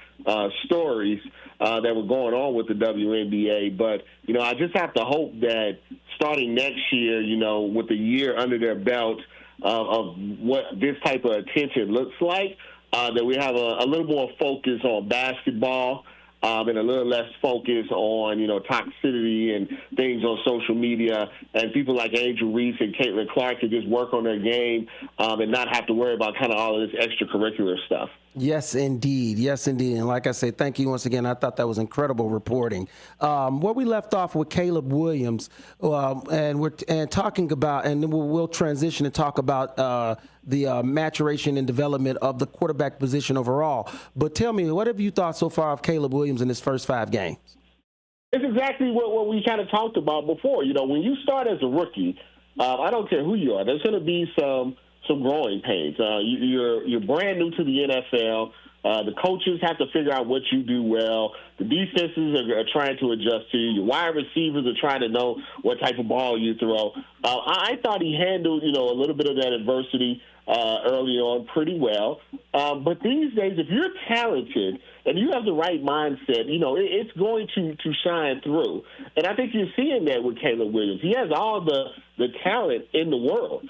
stories that were going on with the WNBA. But, you know, I just have to hope that starting next year, you know, with a year under their belt of what this type of attention looks like, that we have a little more focus on basketball, and a little less focus on, you know, toxicity and things on social media, and people like Angel Reese and Caitlin Clark can just work on their game and not have to worry about kind of all of this extracurricular stuff. Yes, indeed. Yes, indeed. And like I said, thank you once again. I thought that was incredible reporting. Where we left off with Caleb Williams, and we're talking about, and then we'll transition and talk about the maturation and development of the quarterback position overall. But tell me, what have you thought so far of Caleb Williams in his first 5 games? It's exactly what we kind of talked about before. You know, when you start as a rookie, I don't care who you are, there's going to be some growing pains. You're brand new to the NFL. The coaches have to figure out what you do well. The defenses are trying to adjust to you. Your wide receivers are trying to know what type of ball you throw. I thought he handled, you know, a little bit of that adversity early on pretty well. But these days, if you're talented and you have the right mindset, you know, it's going to shine through. And I think you're seeing that with Caleb Williams. He has all the talent in the world.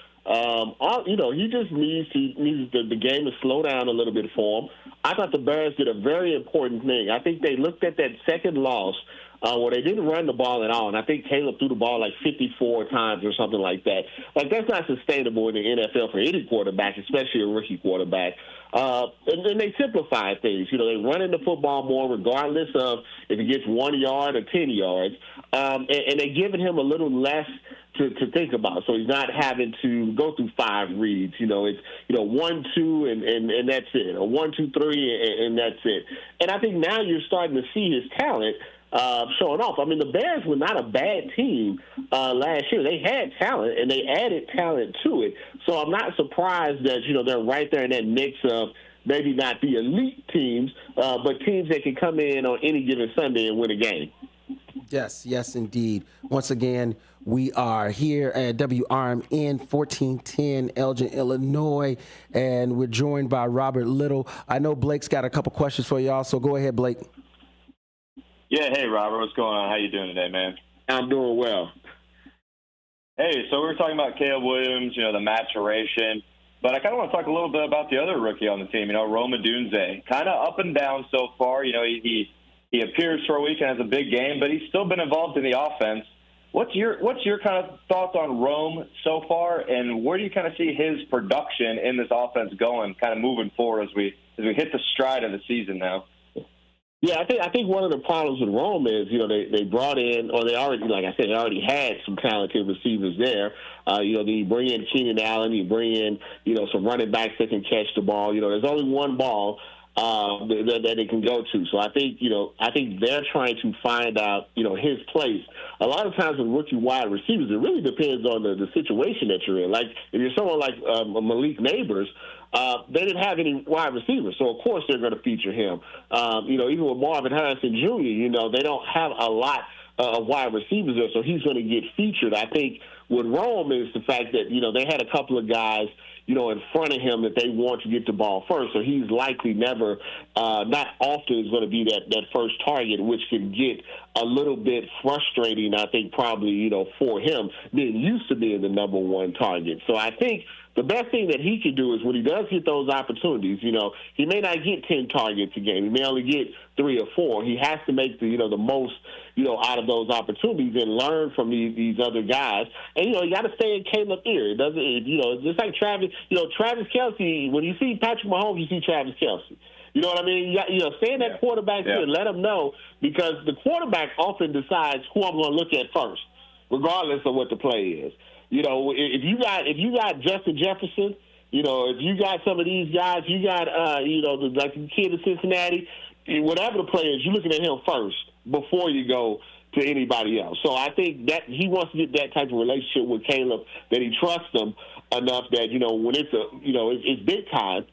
You know, he just needs the game to slow down a little bit for him. I thought the Bears did a very important thing. I think they looked at that second loss where they didn't run the ball at all, and I think Caleb threw the ball like 54 times or something like that. Like, that's not sustainable in the NFL for any quarterback, especially a rookie quarterback. And then they simplify things. You know, they run in the football more regardless of if he gets 1 yard or 10 yards, and they're giving him a little less to think about. So he's not having to go through 5 reads. You know, it's, you know, 1, 2, and that's it. Or 1, 2, 3, and that's it. And I think now you're starting to see his talent showing off. I mean, the Bears were not a bad team last year. They had talent, and they added talent to it. So I'm not surprised that, they're right there in that mix of maybe not the elite teams, but teams that can come in on any given Sunday and win a game. Yes, indeed. Once again, we are here at WRMN 1410 Elgin, Illinois, and we're joined by Robert Little. I know Blake's got a couple questions for y'all, so go ahead, Blake. Yeah, hey, Robert. What's going on? How you doing today, man? I'm doing well. Hey, so we were talking about Caleb Williams, the maturation, but I kind of want to talk a little bit about the other rookie on the team, Rome Odunze. Kind of up and down so far. He appears for a week and has a big game, but he's still been involved in the offense. What's your kind of thoughts on Rome so far, and where do you kind of see his production in this offense going, kind of moving forward as we hit the stride of the season now? Yeah, I think one of the problems with Rome is, they brought in, or they already, like I said, they already had some talented receivers there. You bring in Keenan Allen, you bring in, some running backs that can catch the ball. There's only one ball that they can go to. So I think they're trying to find out, his place. A lot of times with rookie wide receivers, it really depends on the situation that you're in. Like if you're someone like Malik Neighbors, they didn't have any wide receivers, so of course they're going to feature him. Even with Marvin Harrison Jr., they don't have a lot of wide receivers there, so he's going to get featured. I think with Rome is the fact that, they had a couple of guys, in front of him that they want to get the ball first. So he's likely never, not often is going to be that first target, which can get a little bit frustrating, I think, probably, for him being used to being the number one target. So I think the best thing that he can do is when he does get those opportunities, he may not get 10 targets a game. He may only get 3 or 4. He has to make the most, out of those opportunities and learn from these other guys. And, you got to stay in Caleb's ear. It doesn't, just like Travis, Travis Kelce, when you see Patrick Mahomes, you see Travis Kelce. You know what I mean? Stay in that quarterback's ear. Let him know, because the quarterback often decides who I'm going to look at first, regardless of what the play is. If you got Justin Jefferson, if you got some of these guys, you got, like the kid in Cincinnati, whatever the play is, you're looking at him first before you go to anybody else. So I think that he wants to get that type of relationship with Caleb, that he trusts him enough that, when it's big time,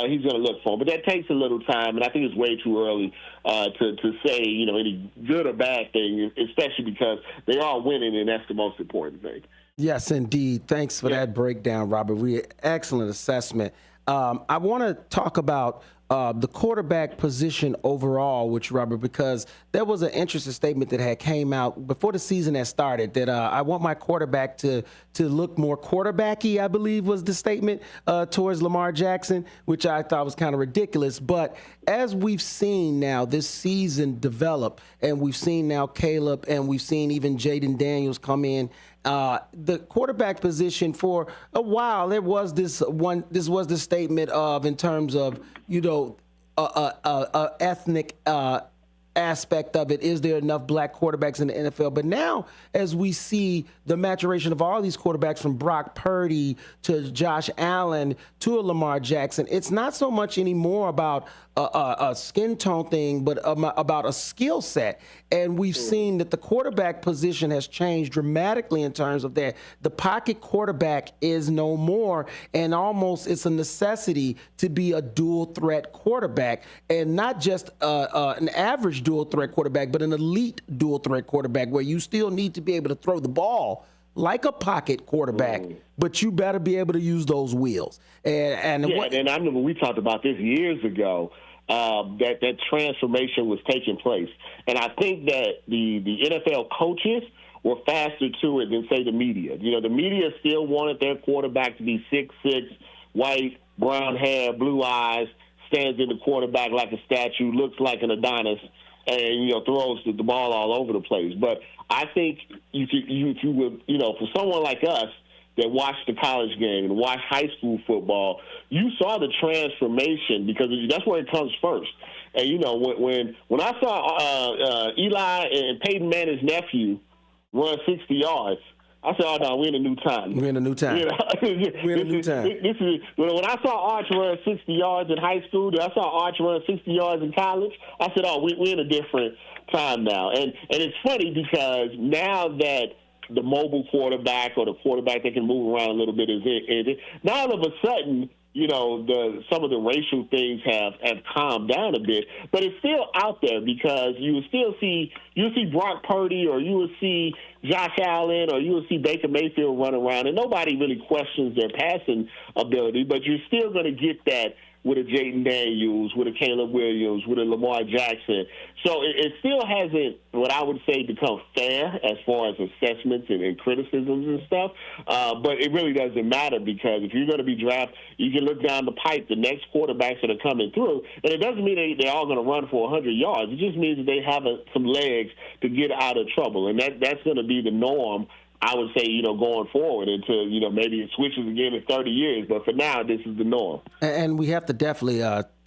he's going to look for him. But that takes a little time, and I think it's way too early to say, any good or bad thing, especially because they are winning, and that's the most important thing. Yes, indeed. Thanks for that breakdown, Robert. Excellent assessment. I want to talk about the quarterback position overall, which, Robert, because there was an interesting statement that had came out before the season had started that I want my quarterback to look more quarterbacky, I believe was the statement towards Lamar Jackson, which I thought was kind of ridiculous. But as we've seen now this season develop, and we've seen now Caleb, and we've seen even Jaden Daniels come in, the quarterback position for a while, this was the statement of, in terms of, ethnic aspect of it. Is there enough black quarterbacks in the NFL? But now, as we see the maturation of all these quarterbacks, from Brock Purdy to Josh Allen to a Lamar Jackson, it's not so much anymore about a skin tone thing, but about a skill set. And we've seen that the quarterback position has changed dramatically in terms of that. The pocket quarterback is no more, and almost it's a necessity to be a dual threat quarterback, and not just an average dual threat quarterback, but an elite dual threat quarterback, where you still need to be able to throw the ball like a pocket quarterback, but you better be able to use those wheels. And I remember we talked about this years ago, that transformation was taking place. And I think that the NFL coaches were faster to it than, say, the media. The media still wanted their quarterback to be 6'6", white, brown hair, blue eyes, stands in the quarterback like a statue, looks like an Adonis, and, throws the ball all over the place. But I think if you would, for someone like us that watched the college game and watched high school football, you saw the transformation, because that's where it comes first. And, when I saw Eli and Peyton Manning's nephew run 60 yards, I said, oh, no, we're in a new time. We're in a new time. You know? We're in a new time. This is, when I saw Arch run 60 yards in high school, I saw Arch run 60 yards in college, I said, oh, we're in a different time now. And it's funny because now that the mobile quarterback or the quarterback that can move around a little bit is in, now all of a sudden, you know, some of the racial things have calmed down a bit, but it's still out there because you'll see Brock Purdy or you will see Josh Allen or you will see Baker Mayfield run around, and nobody really questions their passing ability, but you're still going to get that with a Jayden Daniels, with a Caleb Williams, with a Lamar Jackson. So it still hasn't, what I would say, become fair as far as assessments and criticisms and stuff. But it really doesn't matter because if you're going to be drafted, you can look down the pipe, the next quarterbacks that are coming through, and it doesn't mean they're all going to run for 100 yards. It just means that they have some legs to get out of trouble, and that's going to be the norm, I would say, you know, going forward until, you know, maybe it switches again in 30 years. But for now, this is the norm. And we have to definitely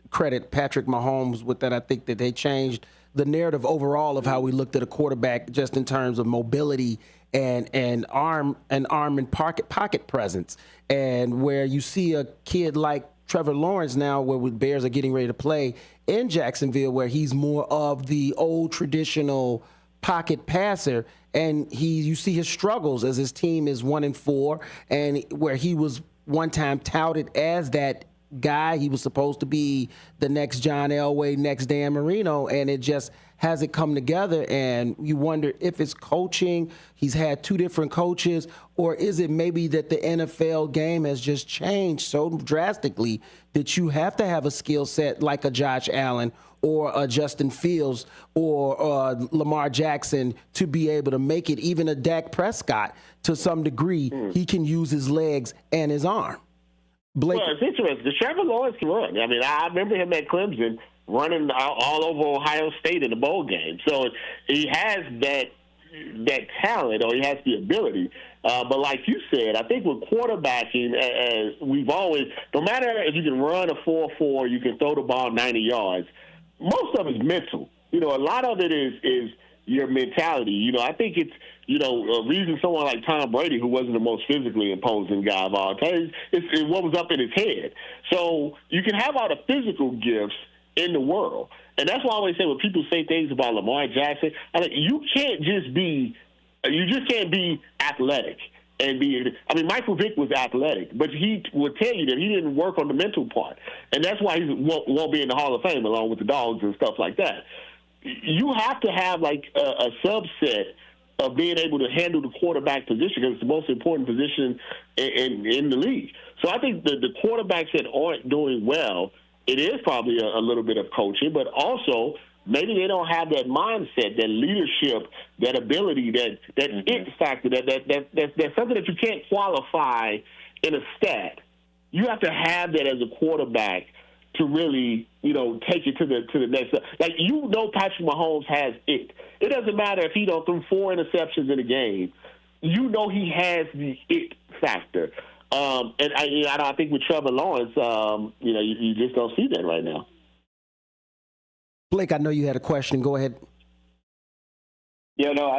credit Patrick Mahomes with that. I think that they changed the narrative overall of how we looked at a quarterback just in terms of mobility and arm and pocket presence. And where you see a kid like Trevor Lawrence now, where the Bears are getting ready to play in Jacksonville, where he's more of the old traditional pocket passer, and you see his struggles as his team is 1-4, and where he was one time touted as that guy. He was supposed to be the next John Elway, next Dan Marino, and it just hasn't come together. And you wonder if it's coaching. He's had two different coaches, or is it maybe that the NFL game has just changed so drastically that you have to have a skill set like a Josh Allen or a Justin Fields or Lamar Jackson to be able to make it. Even a Dak Prescott, to some degree, he can use his legs and his arm. Well, it's interesting. The Trevor Lawrence can run. I mean, I remember him at Clemson running all over Ohio State in the bowl game. So he has that talent, or he has the ability. But like you said, I think with quarterbacking, as we've always, no matter if you can run a 4.4, you can throw the ball 90 yards, most of it is mental. You know, a lot of it is your mentality. You know, I think it's, you know, a reason someone like Tom Brady, who wasn't the most physically imposing guy of all time, it's what was up in his head. So you can have all the physical gifts in the world. And that's why I always say when people say things about Lamar Jackson, I mean, you just can't be athletic. Michael Vick was athletic, but he would tell you that he didn't work on the mental part. And that's why he won't be in the Hall of Fame along with the dogs and stuff like that. You have to have like a subset of being able to handle the quarterback position because it's the most important position in the league. So I think the quarterbacks that aren't doing well, it is probably a little bit of coaching, but also maybe they don't have that mindset, that leadership, that ability, that it factor, that's something that you can't qualify in a stat. You have to have that as a quarterback to really, you know, take it to the next level. Like, you know, Patrick Mahomes has it. It doesn't matter if he don't throw 4 interceptions in a game. You know he has the it factor. And I think with Trevor Lawrence, you know, you just don't see that right now. Blake, I know you had a question. Go ahead. Yeah, no,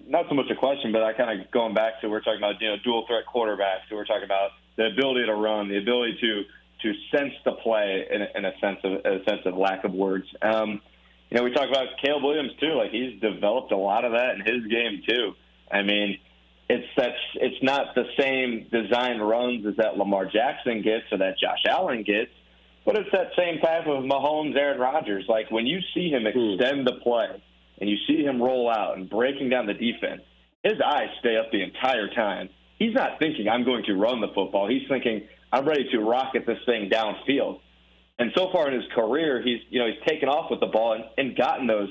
not so much a question, but I kind of going back to, we're talking about, you know, dual threat quarterbacks. So we're talking about the ability to run, the ability to sense the play in a sense of lack of words. You know, we talk about Caleb Williams too. Like, he's developed a lot of that in his game too. I mean, it's not the same design runs as that Lamar Jackson gets or that Josh Allen gets, but it's that same type of Mahomes, Aaron Rodgers. Like, when you see him extend the play and you see him roll out and breaking down the defense, his eyes stay up the entire time. He's not thinking, I'm going to run the football. He's thinking, I'm ready to rocket this thing downfield. And so far in his career, he's taken off with the ball and gotten those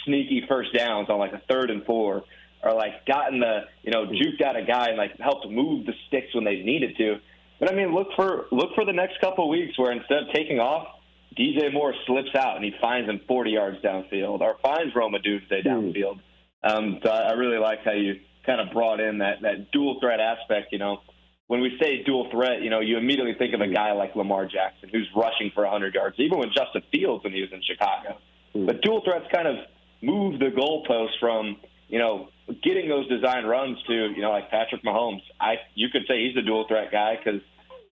sneaky first downs on like a 3rd and 4, or like gotten the, juked out a guy and like helped move the sticks when they needed to. But I mean, look for the next couple of weeks where instead of taking off, DJ Moore slips out and he finds him 40 yards downfield, or finds Rome Odunze downfield. So I really like how you kind of brought in that dual threat aspect. When we say dual threat, you immediately think of a guy like Lamar Jackson who's rushing for 100 yards, even with Justin Fields when he was in Chicago. But dual threats kind of move the goalposts from, getting those design runs to, like Patrick Mahomes, you could say he's a dual threat guy because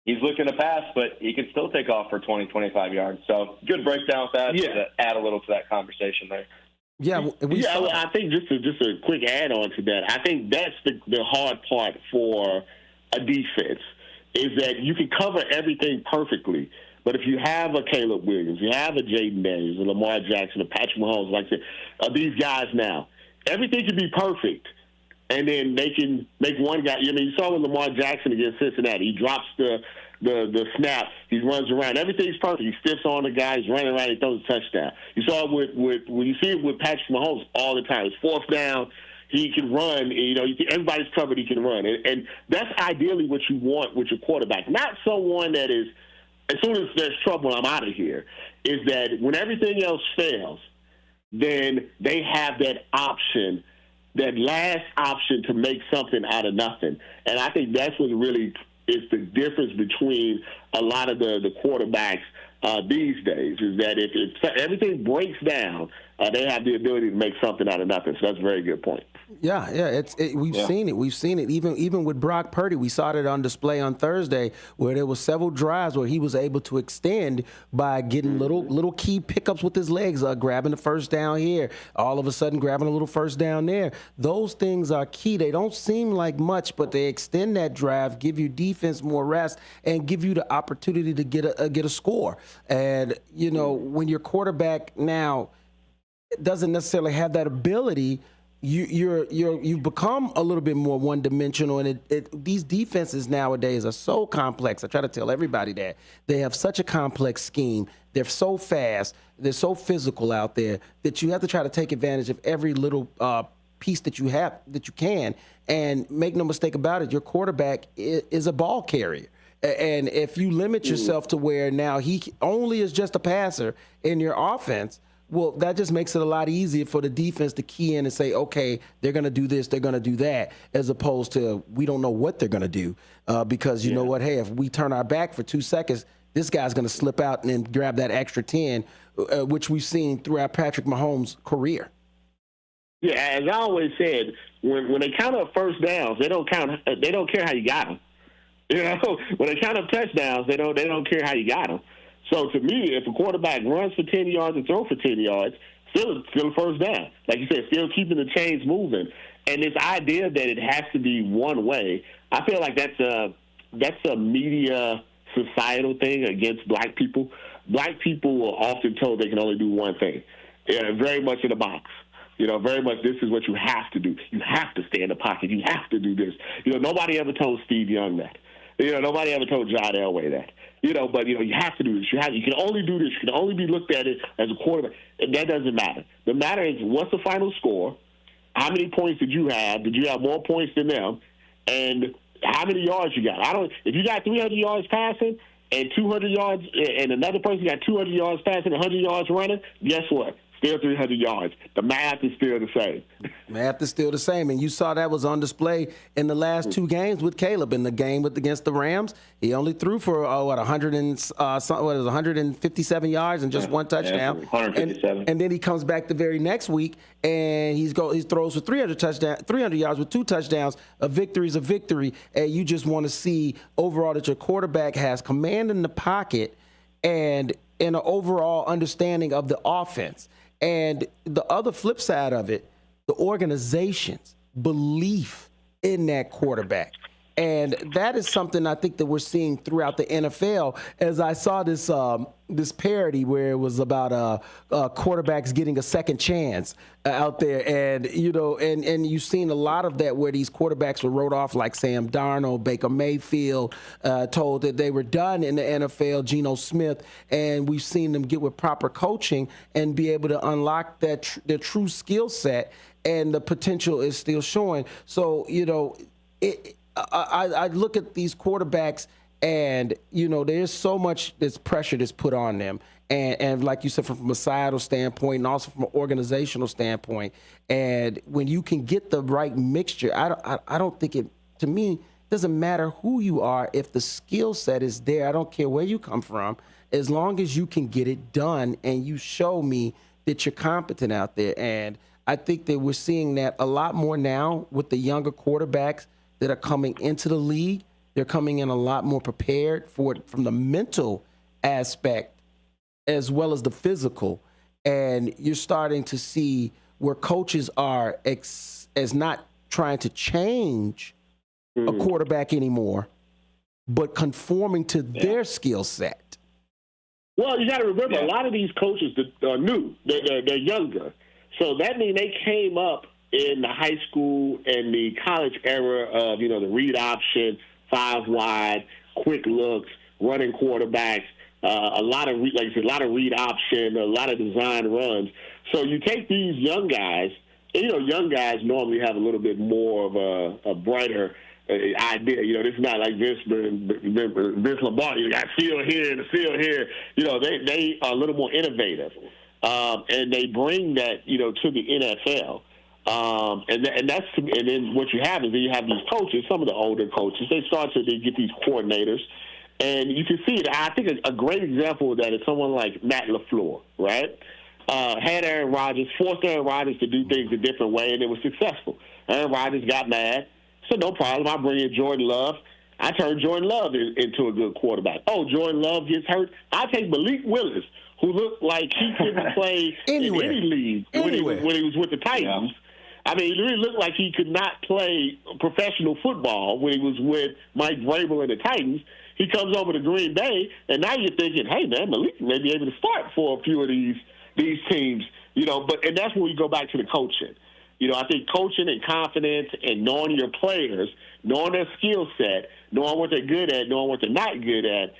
he's looking to pass, but he can still take off for 20, 25 yards. So good breakdown with that to add a little to that conversation there. Yeah, I think just a quick add-on to that, I think that's the hard part for a defense is that you can cover everything perfectly. But if you have a Caleb Williams, you have a Jaden Daniels, a Lamar Jackson, a Patrick Mahomes, like I said, these guys now, everything can be perfect. And then they can make one guy. You saw with Lamar Jackson against Cincinnati. He drops the snap. He runs around. Everything's perfect. He stiffs on the guy. He's running around. He throws a touchdown. You saw it when you see it with Patrick Mahomes all the time. It's fourth down. He can run. Everybody's covered. He can run. And that's ideally what you want with your quarterback. Not someone that is, as soon as there's trouble, I'm out of here, is that when everything else fails, then they have that option, that last option to make something out of nothing. And I think that's what really is the difference between a lot of the quarterbacks these days, is that if everything breaks down, they have the ability to make something out of nothing. So that's a very good point. Yeah. We've seen it. We've seen it. Even with Brock Purdy, we saw it on display on Thursday, where there was several drives where he was able to extend by getting little key pickups with his legs, grabbing the first down here, all of a sudden grabbing a little first down there. Those things are key. They don't seem like much, but they extend that drive, give your defense more rest, and give you the opportunity to get a score. And when your quarterback now doesn't necessarily have that ability, you've become a little bit more one-dimensional, and these defenses nowadays are so complex. I try to tell everybody that they have such a complex scheme. They're so fast, they're so physical out there that you have to try to take advantage of every little piece that you have that you can. And make no mistake about it, your quarterback is a ball carrier. And if you limit yourself to where now he only is just a passer in your offense, well, that just makes it a lot easier for the defense to key in and say, okay, they're going to do this, they're going to do that, as opposed to we don't know what they're going to do because you know what, hey, if we turn our back for 2 seconds, this guy's going to slip out and then grab that extra 10, which we've seen throughout Patrick Mahomes' career. Yeah, as I always said, when they count up first downs, they don't care how you got them. When they count up touchdowns, they don't care how you got them. So to me, if a quarterback runs for 10 yards and throws for 10 yards, still a first down. Like you said, still keeping the chains moving. And this idea that it has to be one way, I feel like that's a media societal thing against black people. Black people are often told they can only do one thing. Very much in the box. Very much this is what you have to do. You have to stay in the pocket. You have to do this. Nobody ever told Steve Young that. Nobody ever told John Elway that. But you have to do this. You can only do this. You can only be looked at it as a quarterback. And that doesn't matter. The matter is, what's the final score? How many points did you have? Did you have more points than them? And how many yards you got? If you got 300 yards passing and 200 yards, and another person got 200 yards passing, 100 yards running, guess what? Still 300 yards. The math is still the same. Math is still the same, and you saw that was on display in the last 2 games with Caleb. In the game against the Rams, he only threw for 157 yards and just 1 touchdown. 157. And then he comes back the very next week and he throws for 300 yards with 2 touchdowns. A victory is a victory, and you just want to see overall that your quarterback has command in the pocket and an overall understanding of the offense. And the other flip side of it, the organization's belief in that quarterback. And that is something I think that we're seeing throughout the NFL. As I saw this parody where it was about quarterbacks getting a second chance out there, and and you've seen a lot of that where these quarterbacks were wrote off, like Sam Darnold, Baker Mayfield, told that they were done in the NFL, Geno Smith, and we've seen them get with proper coaching and be able to unlock their true skill set, and the potential is still showing. So I look at these quarterbacks and, there's so much this pressure that's put on them. And like you said, from a societal standpoint and also from an organizational standpoint. And when you can get the right mixture, I don't think to me, doesn't matter who you are. If the skill set is there, I don't care where you come from, as long as you can get it done and you show me that you're competent out there. And I think that we're seeing that a lot more now with the younger quarterbacks that are coming into the league. They're coming in a lot more prepared for it from the mental aspect as well as the physical. And you're starting to see where coaches are as not trying to change a quarterback anymore, but conforming to their skill set. Well, you got to remember, a lot of these coaches that are new. They're younger. So that means they came up in the high school and the college era of, the read option, 5 wide, quick looks, running quarterbacks, a lot of read option, a lot of design runs. So you take these young guys, and, young guys normally have a little bit more of a brighter idea. This is not like Vince Lombardi. You got seal here and seal here. They are a little more innovative, and they bring that to the NFL. And then what you have is you have these coaches, some of the older coaches. They get these coordinators, and you can see it. I think a great example of that is someone like Matt LaFleur, right? Had Aaron Rodgers, forced Aaron Rodgers to do things a different way, and it was successful. Aaron Rodgers got mad. So no problem. I bring in Jordan Love. I turn Jordan Love into a good quarterback. Oh, Jordan Love gets hurt. I take Malik Willis, who looked like he couldn't play Anywhere. in any league when he was with the Titans. Yeah. I mean, he really looked like he could not play professional football when he was with Mike Vrabel and the Titans. He comes over to Green Bay, and now you're thinking, hey, man, Malik may be able to start for a few of these teams. And that's when we go back to the coaching. I think coaching and confidence and knowing your players, knowing their skill set, knowing what they're good at, knowing what they're not good at,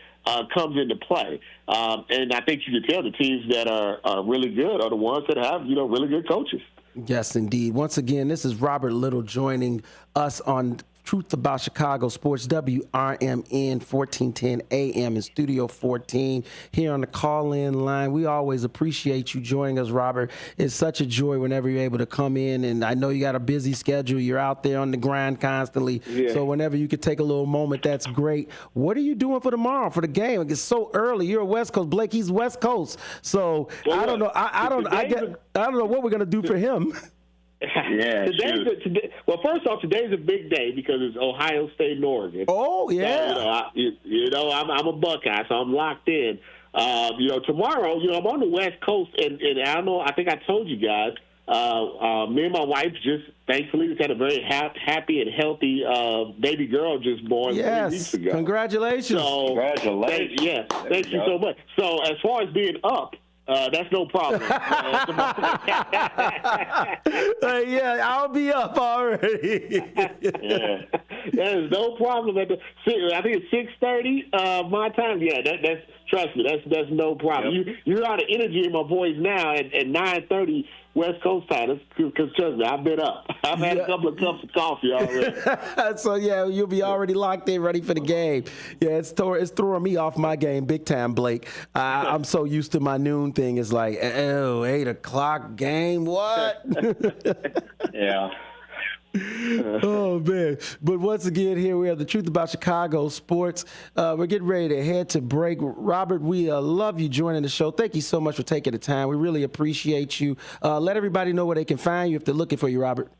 comes into play. And I think you can tell the teams that are really good are the ones that have, really good coaches. Yes, indeed. Once again, this is Robert Little joining us on Truth About Chicago Sports, WRMN 1410 AM in Studio 14 here on the call-in line. We always appreciate you joining us, Robert. It's such a joy whenever you're able to come in, and I know you got a busy schedule. You're out there on the grind constantly, so whenever you could take a little moment, that's great. What are you doing for tomorrow for the game? It's so early. You're West Coast. Blake, he's West Coast, so I don't know. I don't know what we're gonna do for him. Yeah, well, first off, today's a big day because it's Ohio State and Oregon. Oh, yeah. So, I'm a Buckeye, so I'm locked in. Tomorrow, I'm on the West Coast, and I don't know, I think I told you guys, me and my wife thankfully, just had a very happy and healthy baby girl just born 3 weeks ago. Congratulations. So, Congratulations. Thank you so much. So, as far as being up, that's no problem. I'll be up already. There's no problem. I think it's 6:30 my time. Yeah, that's trust me, that's no problem. Yep. You're out of energy in my voice now at 9:30 West Coast time. Because trust me, I've been up. I've had a couple of cups of coffee already. So you'll be already locked in, ready for the game. Yeah, it's throwing me off my game big time, Blake. I'm so used to my noon thing. It's like, 8 o'clock game. What? Yeah. Oh, man. But once again, here we have the Truth About Chicago Sports. We're getting ready to head to break. Robert, we love you joining the show. Thank you so much for taking the time. We really appreciate you. Let everybody know where they can find you if they're looking for you, Robert.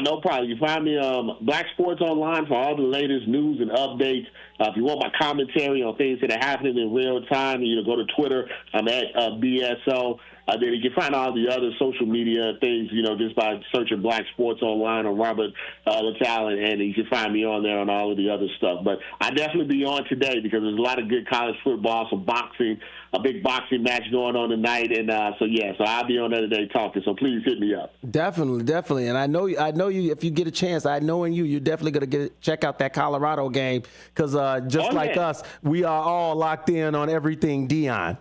No problem. You find me Black Sports Online for all the latest news and updates. If you want my commentary on things that are happening in real time, go to Twitter. I'm at BSO. Then you can find all the other social media things, just by searching Black Sports Online or Robert Littal, and you can find me on there on all of the other stuff. But I definitely be on today because there's a lot of good college football, some boxing, a big boxing match going on tonight, and so I'll be on there today talking. So please hit me up. Definitely, and I know you. If you get a chance, you're definitely gonna check out that Colorado game because us, we are all locked in on everything Deion.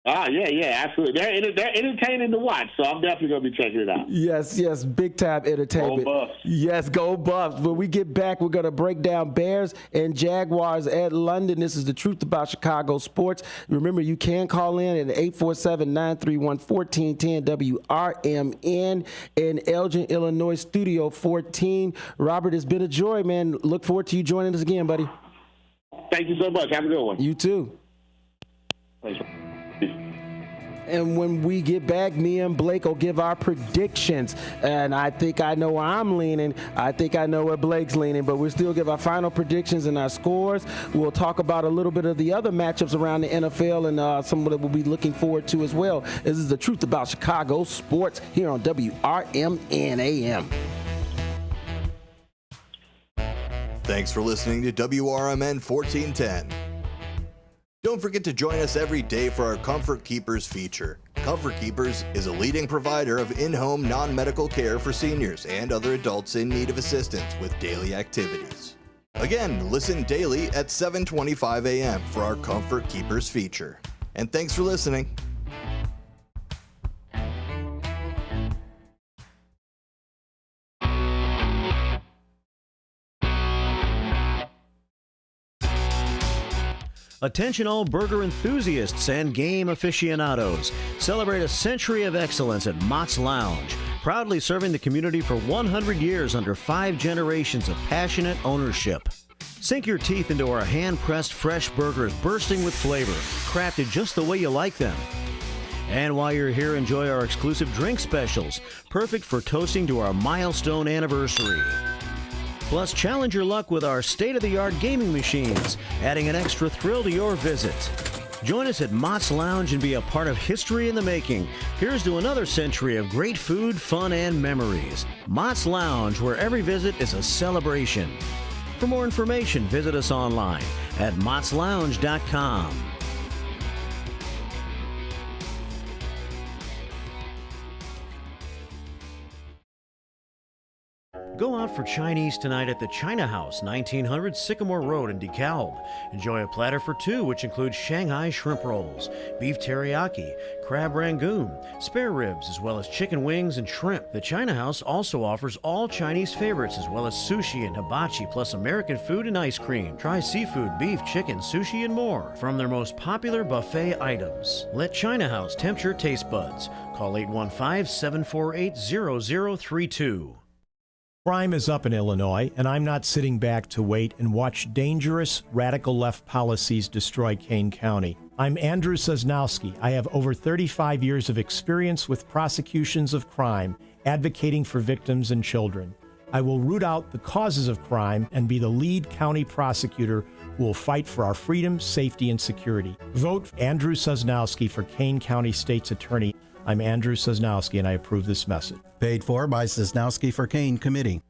Yeah, absolutely. They're entertaining to watch, so I'm definitely going to be checking it out. Yes, big time entertainment. Go Buffs. Yes, go Buffs. When we get back, we're going to break down Bears and Jaguars at London. This is the Truth About Chicago Sports. Remember, you can call in at 847-931-1410 WRMN in Elgin, Illinois, Studio 14. Robert, it's been a joy, man. Look forward to you joining us again, buddy. Thank you so much. Have a good one. You too. Thanks. And when we get back, me and Blake will give our predictions. And I think I know where I'm leaning. I think I know where Blake's leaning, but we'll still give our final predictions and our scores. We'll talk about a little bit of the other matchups around the NFL and some that we'll be looking forward to as well. This is the Truth About Chicago Sports here on WRMN AM. Thanks for listening to WRMN 1410. Don't forget to join us every day for our Comfort Keepers feature. Comfort Keepers is a leading provider of in-home non-medical care for seniors and other adults in need of assistance with daily activities. Again, listen daily at 7:25 a.m. for our Comfort Keepers feature. And thanks for listening. Attention all burger enthusiasts and game aficionados. Celebrate a century of excellence at Mott's Lounge. Proudly serving the community for 100 years under 5 generations of passionate ownership. Sink your teeth into our hand-pressed fresh burgers bursting with flavor, crafted just the way you like them. And while you're here, enjoy our exclusive drink specials, perfect for toasting to our milestone anniversary. Plus, challenge your luck with our state-of-the-art gaming machines, adding an extra thrill to your visit. Join us at Mott's Lounge and be a part of history in the making. Here's to another century of great food, fun, and memories. Mott's Lounge, where every visit is a celebration. For more information, visit us online at mottslounge.com. Go out for Chinese tonight at the China House, 1900 Sycamore Road in DeKalb. Enjoy a platter for 2, which includes Shanghai shrimp rolls, beef teriyaki, crab rangoon, spare ribs, as well as chicken wings and shrimp. The China House also offers all Chinese favorites, as well as sushi and hibachi, plus American food and ice cream. Try seafood, beef, chicken, sushi, and more from their most popular buffet items. Let China House tempt your taste buds. Call 815-748-0032. Crime is up in Illinois, and I'm not sitting back to wait and watch dangerous, radical left policies destroy Kane County. I'm Andrew Sosnowski. I have over 35 years of experience with prosecutions of crime, advocating for victims and children. I will root out the causes of crime and be the lead county prosecutor who will fight for our freedom, safety, and security. Vote Andrew Sosnowski for Kane County State's Attorney. I'm Andrew Sosnowski, and I approve this message. Paid for by Sosnowski for Kane Committee.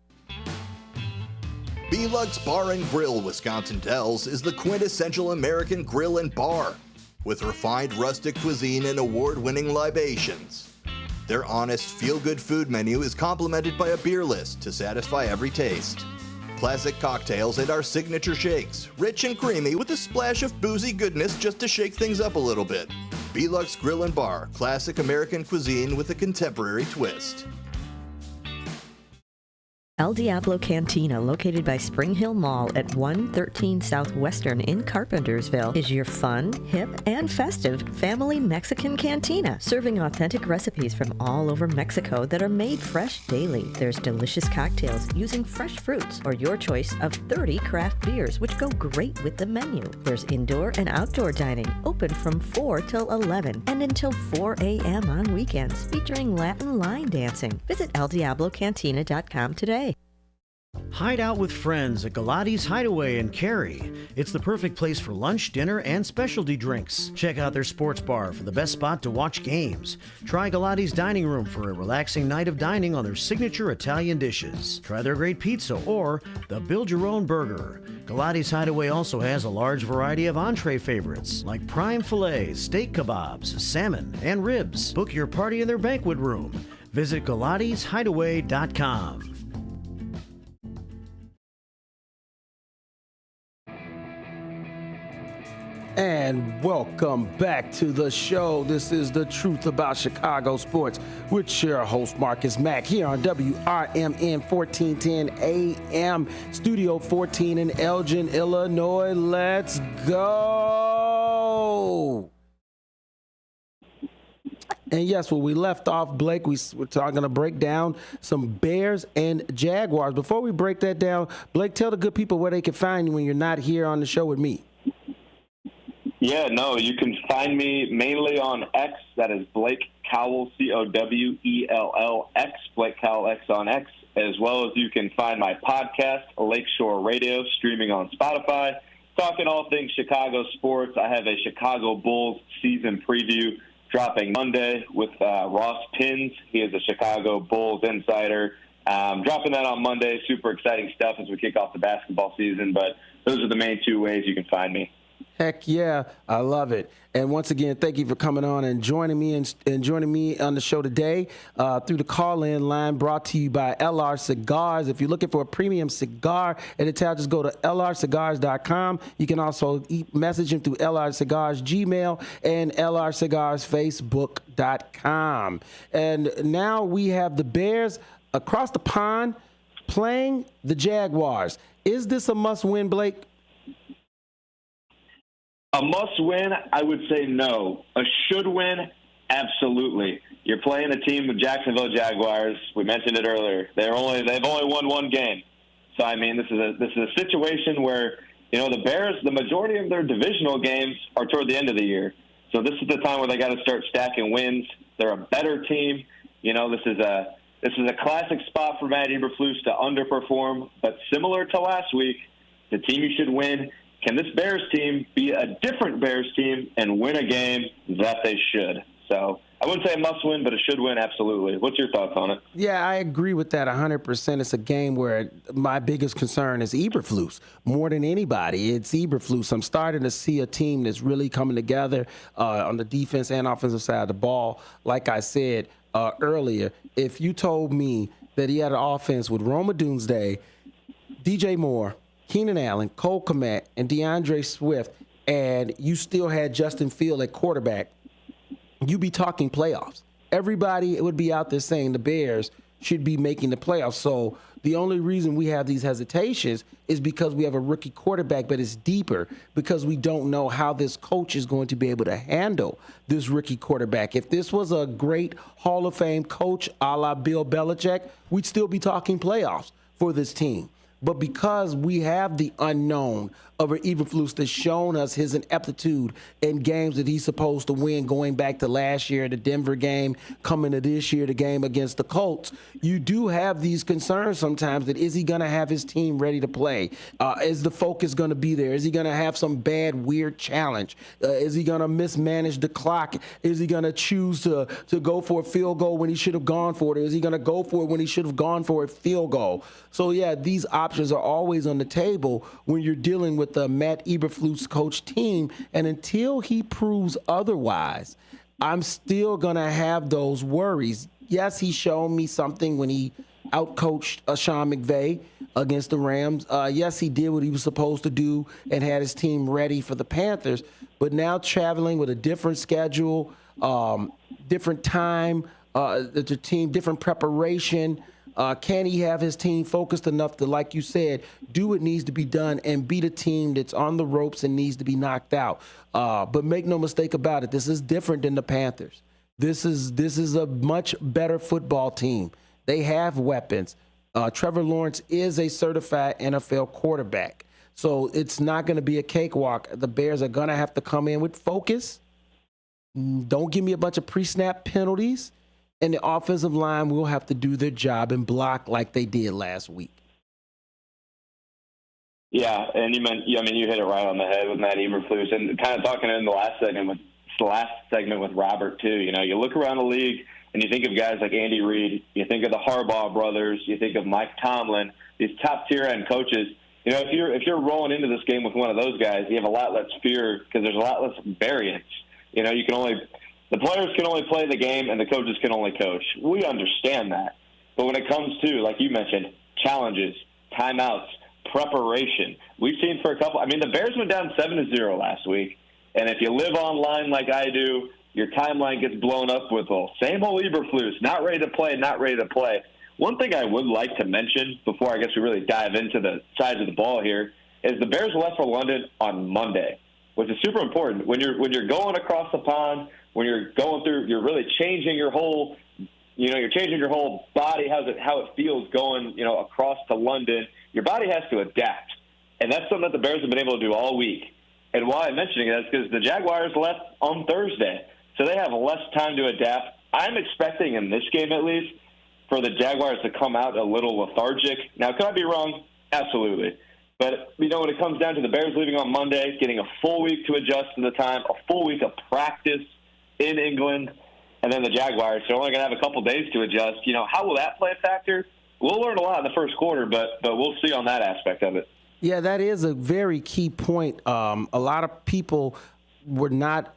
B-Lux Bar and Grill, Wisconsin Dells, is the quintessential American grill and bar, with refined rustic cuisine and award-winning libations. Their honest, feel-good food menu is complemented by a beer list to satisfy every taste. Classic cocktails and our signature shakes, rich and creamy with a splash of boozy goodness just to shake things up a little bit. B-Lux Grill and Bar, classic American cuisine with a contemporary twist. El Diablo Cantina, located by Spring Hill Mall at 113 Southwestern in Carpentersville, is your fun, hip, and festive family Mexican cantina, serving authentic recipes from all over Mexico that are made fresh daily. There's delicious cocktails using fresh fruits or your choice of 30 craft beers, which go great with the menu. There's indoor and outdoor dining, open from 4 till 11 and until 4 a.m. on weekends, featuring Latin line dancing. Visit eldiablocantina.com today. Hide out with friends at Galati's Hideaway in Cary. It's the perfect place for lunch, dinner, and specialty drinks. Check out their sports bar for the best spot to watch games. Try Galati's Dining Room for a relaxing night of dining on their signature Italian dishes. Try their great pizza or the Build Your Own Burger. Galati's Hideaway also has a large variety of entree favorites like prime fillets, steak kebabs, salmon, and ribs. Book your party in their banquet room. Visit GalatisHideaway.com. And welcome back to the show. This is The Truth About Chicago Sports with your host, Marcus Mack, here on WRMN 1410 AM, Studio 14 in Elgin, Illinois. Let's go. And yes, when we left off, Blake, we're going to break down some Bears and Jaguars. Before we break that down, Blake, tell the good people where they can find you when you're not here on the show with me. Yeah, no, you can find me mainly on X. That is Blake Cowell, Cowell-X, Blake Cowell X on X, as well as you can find my podcast, Lakeshore Radio, streaming on Spotify, talking all things Chicago sports. I have a Chicago Bulls season preview dropping Monday with Ross Pins. He is a Chicago Bulls insider. Dropping that on Monday. Super exciting stuff as we kick off the basketball season, but those are the main two ways you can find me. Heck yeah, I love it. And once again, thank you for coming on and joining me on the show today through the call-in line, brought to you by LR Cigars. If you're looking for a premium cigar at a town, just go to lrcigars.com. You can also message him through LR Cigars Gmail and LR Cigars Facebook.com. And now we have the Bears across the pond playing the Jaguars. Is this a must-win, Blake? A must-win, I would say no. A should-win, absolutely. You're playing a team with Jacksonville Jaguars. We mentioned it earlier. They've only won one game. So I mean, this is a situation where, you know, the Bears, the majority of their divisional games are toward the end of the year. So this is the time where they got to start stacking wins. They're a better team. You know, this is a classic spot for Matt Eberflus to underperform. But similar to last week, the team you should win. Can this Bears team be a different Bears team and win a game that they should? So I wouldn't say a must win, but a should win, absolutely. What's your thoughts on it? Yeah, I agree with that 100%. It's a game where my biggest concern is Eberflus. More than anybody, it's Eberflus. I'm starting to see a team that's really coming together on the defense and offensive side of the ball. Like I said earlier, if you told me that he had an offense with Rome Odunze, DJ Moore, Keenan Allen, Cole Kmet, and DeAndre Swift, and you still had Justin Field at quarterback, you'd be talking playoffs. Everybody would be out there saying the Bears should be making the playoffs. So the only reason we have these hesitations is because we have a rookie quarterback, but it's deeper because we don't know how this coach is going to be able to handle this rookie quarterback. If this was a great Hall of Fame coach a la Bill Belichick, we'd still be talking playoffs for this team. But because we have the unknown of an Eberflus that's shown us his ineptitude in games that he's supposed to win, going back to last year, the Denver game, coming to this year, the game against the Colts, you do have these concerns sometimes that is he going to have his team ready to play? Is the focus going to be there? Is he going to have some bad, weird challenge? Is he going to mismanage the clock? Is he going to choose to go for a field goal when he should have gone for it? Or is he going to go for it when he should have gone for a field goal? So, yeah, these options are always on the table when you're dealing with the Matt Eberflus coach team. And until he proves otherwise, I'm still going to have those worries. Yes, he showed me something when he outcoached Sean McVay against the Rams. Yes, he did what he was supposed to do and had his team ready for the Panthers. But now traveling with a different schedule, different time, the team, different preparation, can he have his team focused enough to, like you said, do what needs to be done and beat a team that's on the ropes and needs to be knocked out? But make no mistake about it, this is different than the Panthers. This is a much better football team. They have weapons. Trevor Lawrence is a certified NFL quarterback. So it's not going to be a cakewalk. The Bears are going to have to come in with focus. Don't give me a bunch of pre-snap penalties. And the offensive line will have to do their job and block like they did last week. Yeah, and you hit it right on the head with Matt Eberflus, and kind of talking in the last segment with Robert too. You know, you look around the league and you think of guys like Andy Reid, you think of the Harbaugh brothers, you think of Mike Tomlin, these top tier end coaches. You know, if you're rolling into this game with one of those guys, you have a lot less fear because there's a lot less variance. You know, the players can only play the game and the coaches can only coach. We understand that. But when it comes to, like you mentioned, challenges, timeouts, preparation, we've seen for a couple. I mean, the Bears went down 7-0 last week. And if you live online like I do, your timeline gets blown up with, well, same old Eberflus, not ready to play, not ready to play. One thing I would like to mention before I guess we really dive into the sides of the ball here is the Bears left for London on Monday, which is super important. When you're going across the pond, when you're going through, you're really changing your whole, you're changing your whole body, how it feels going, across to London. Your body has to adapt, and that's something that the Bears have been able to do all week. And why I'm mentioning that is because the Jaguars left on Thursday, so they have less time to adapt. I'm expecting, in this game at least, for the Jaguars to come out a little lethargic. Now, could I be wrong? Absolutely. But, when it comes down to the Bears leaving on Monday, getting a full week to adjust to the time, a full week of practice in England, and then the Jaguars, they're only going to have a couple days to adjust. How will that play a factor? We'll learn a lot in the first quarter, but we'll see on that aspect of it. Yeah, that is a very key point. A lot of people were not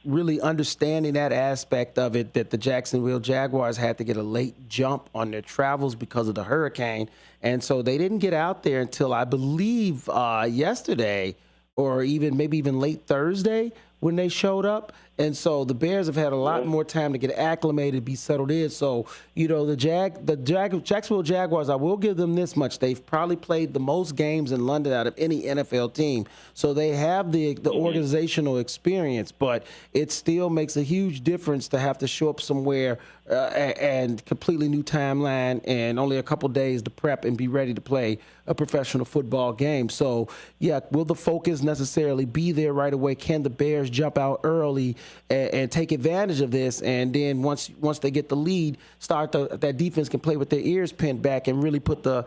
really understanding that aspect of it, that the Jacksonville Jaguars had to get a late jump on their travels because of the hurricane. And so they didn't get out there until, I believe, yesterday or maybe even late Thursday when they showed up. And so the Bears have had a lot more time to get acclimated, be settled in. So, the Jacksonville Jaguars, I will give them this much. They've probably played the most games in London out of any NFL team. So they have the organizational experience, but it still makes a huge difference to have to show up somewhere and completely new timeline and only a couple days to prep and be ready to play a professional football game. So, yeah, will the focus necessarily be there right away? Can the Bears jump out early and take advantage of this? And then once they get the lead, that defense can play with their ears pinned back and really put the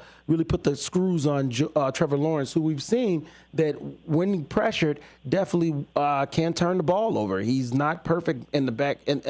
screws on Trevor Lawrence, who we've seen that when pressured definitely can turn the ball over. He's not perfect in the back in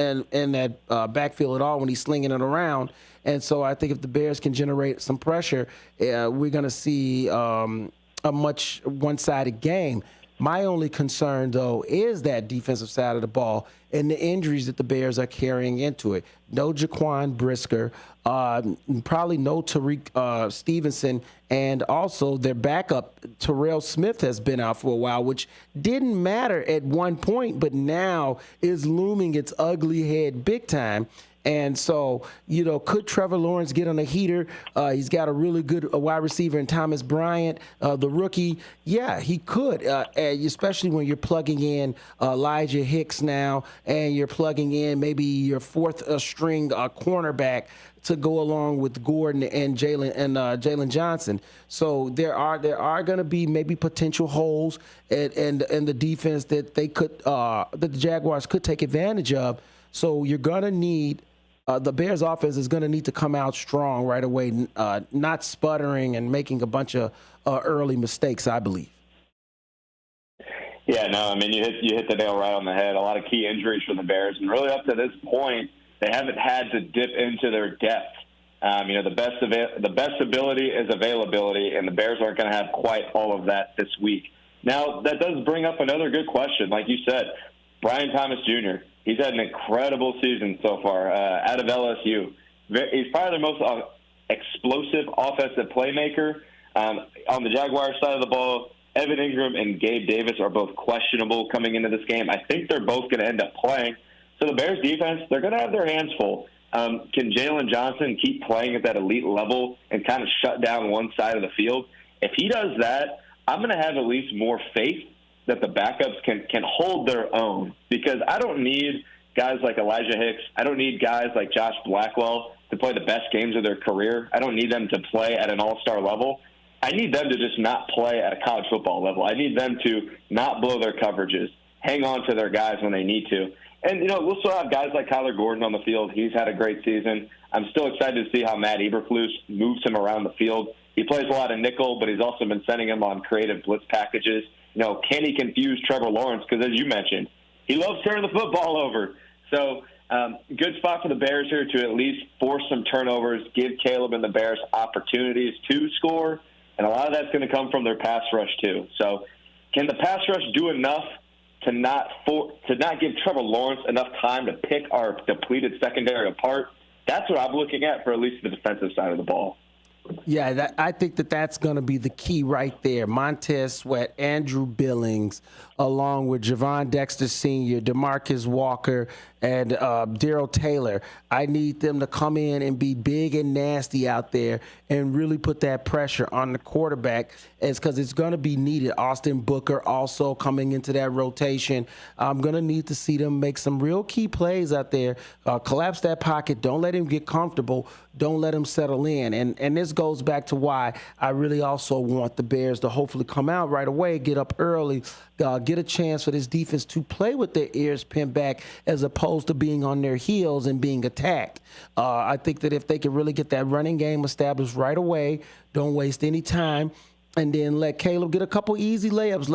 that backfield at all when he's slinging it around. And so I think if the Bears can generate some pressure, we're going to see a much one-sided game. My only concern, though, is that defensive side of the ball and the injuries that the Bears are carrying into it. No Jaquan Brisker, probably no Tariq Stevenson, and also their backup, Terrell Smith, has been out for a while, which didn't matter at one point, but now is looming its ugly head big time. And so, could Trevor Lawrence get on a heater? He's got a really good wide receiver in Thomas Bryant, the rookie. Yeah, he could, especially when you're plugging in Elijah Hicks now and you're plugging in maybe your fourth string cornerback to go along with Gordon and Jalen Johnson. So there are going to be maybe potential holes in the defense that that the Jaguars could take advantage of. So you're going to need the Bears offense is going to need to come out strong right away, not sputtering and making a bunch of early mistakes, I believe. Yeah, no, I mean, you hit the nail right on the head. A lot of key injuries for the Bears, and really up to this point, they haven't had to dip into their depth. The best ability is availability, and the Bears aren't going to have quite all of that this week. Now, that does bring up another good question. Like you said, Brian Thomas Jr., he's had an incredible season so far out of LSU. He's probably the most explosive offensive playmaker. On the Jaguars side of the ball, Evan Ingram and Gabe Davis are both questionable coming into this game. I think they're both going to end up playing. So the Bears defense, they're going to have their hands full. Can Jalen Johnson keep playing at that elite level and kind of shut down one side of the field? If he does that, I'm going to have at least more faith that the backups can hold their own, because I don't need guys like Elijah Hicks. I don't need guys like Josh Blackwell to play the best games of their career. I don't need them to play at an all-star level. I need them to just not play at a college football level. I need them to not blow their coverages, hang on to their guys when they need to. And, we'll still have guys like Kyler Gordon on the field. He's had a great season. I'm still excited to see how Matt Eberflus moves him around the field. He plays a lot of nickel, but he's also been sending him on creative blitz packages. Can he confuse Trevor Lawrence? Because, as you mentioned, he loves turning the football over. So, good spot for the Bears here to at least force some turnovers, give Caleb and the Bears opportunities to score, and a lot of that's going to come from their pass rush too. So, can the pass rush do enough to not give Trevor Lawrence enough time to pick our depleted secondary apart? That's what I'm looking at for at least the defensive side of the ball. Yeah, I think that's going to be the key right there. Montez Sweat, Andrew Billings, along with Javon Dexter Sr., DeMarcus Walker, and Darrell Taylor. I need them to come in and be big and nasty out there and really put that pressure on the quarterback, because it's going to be needed. Austin Booker also coming into that rotation. I'm going to need to see them make some real key plays out there. Collapse that pocket. Don't let him get comfortable. Don't let him settle in. And there's this goes back to why I really also want the Bears to hopefully come out right away, get up early, get a chance for this defense to play with their ears pinned back as opposed to being on their heels and being attacked. I think that if they can really get that running game established right away, don't waste any time, and then let Caleb get a couple easy layups.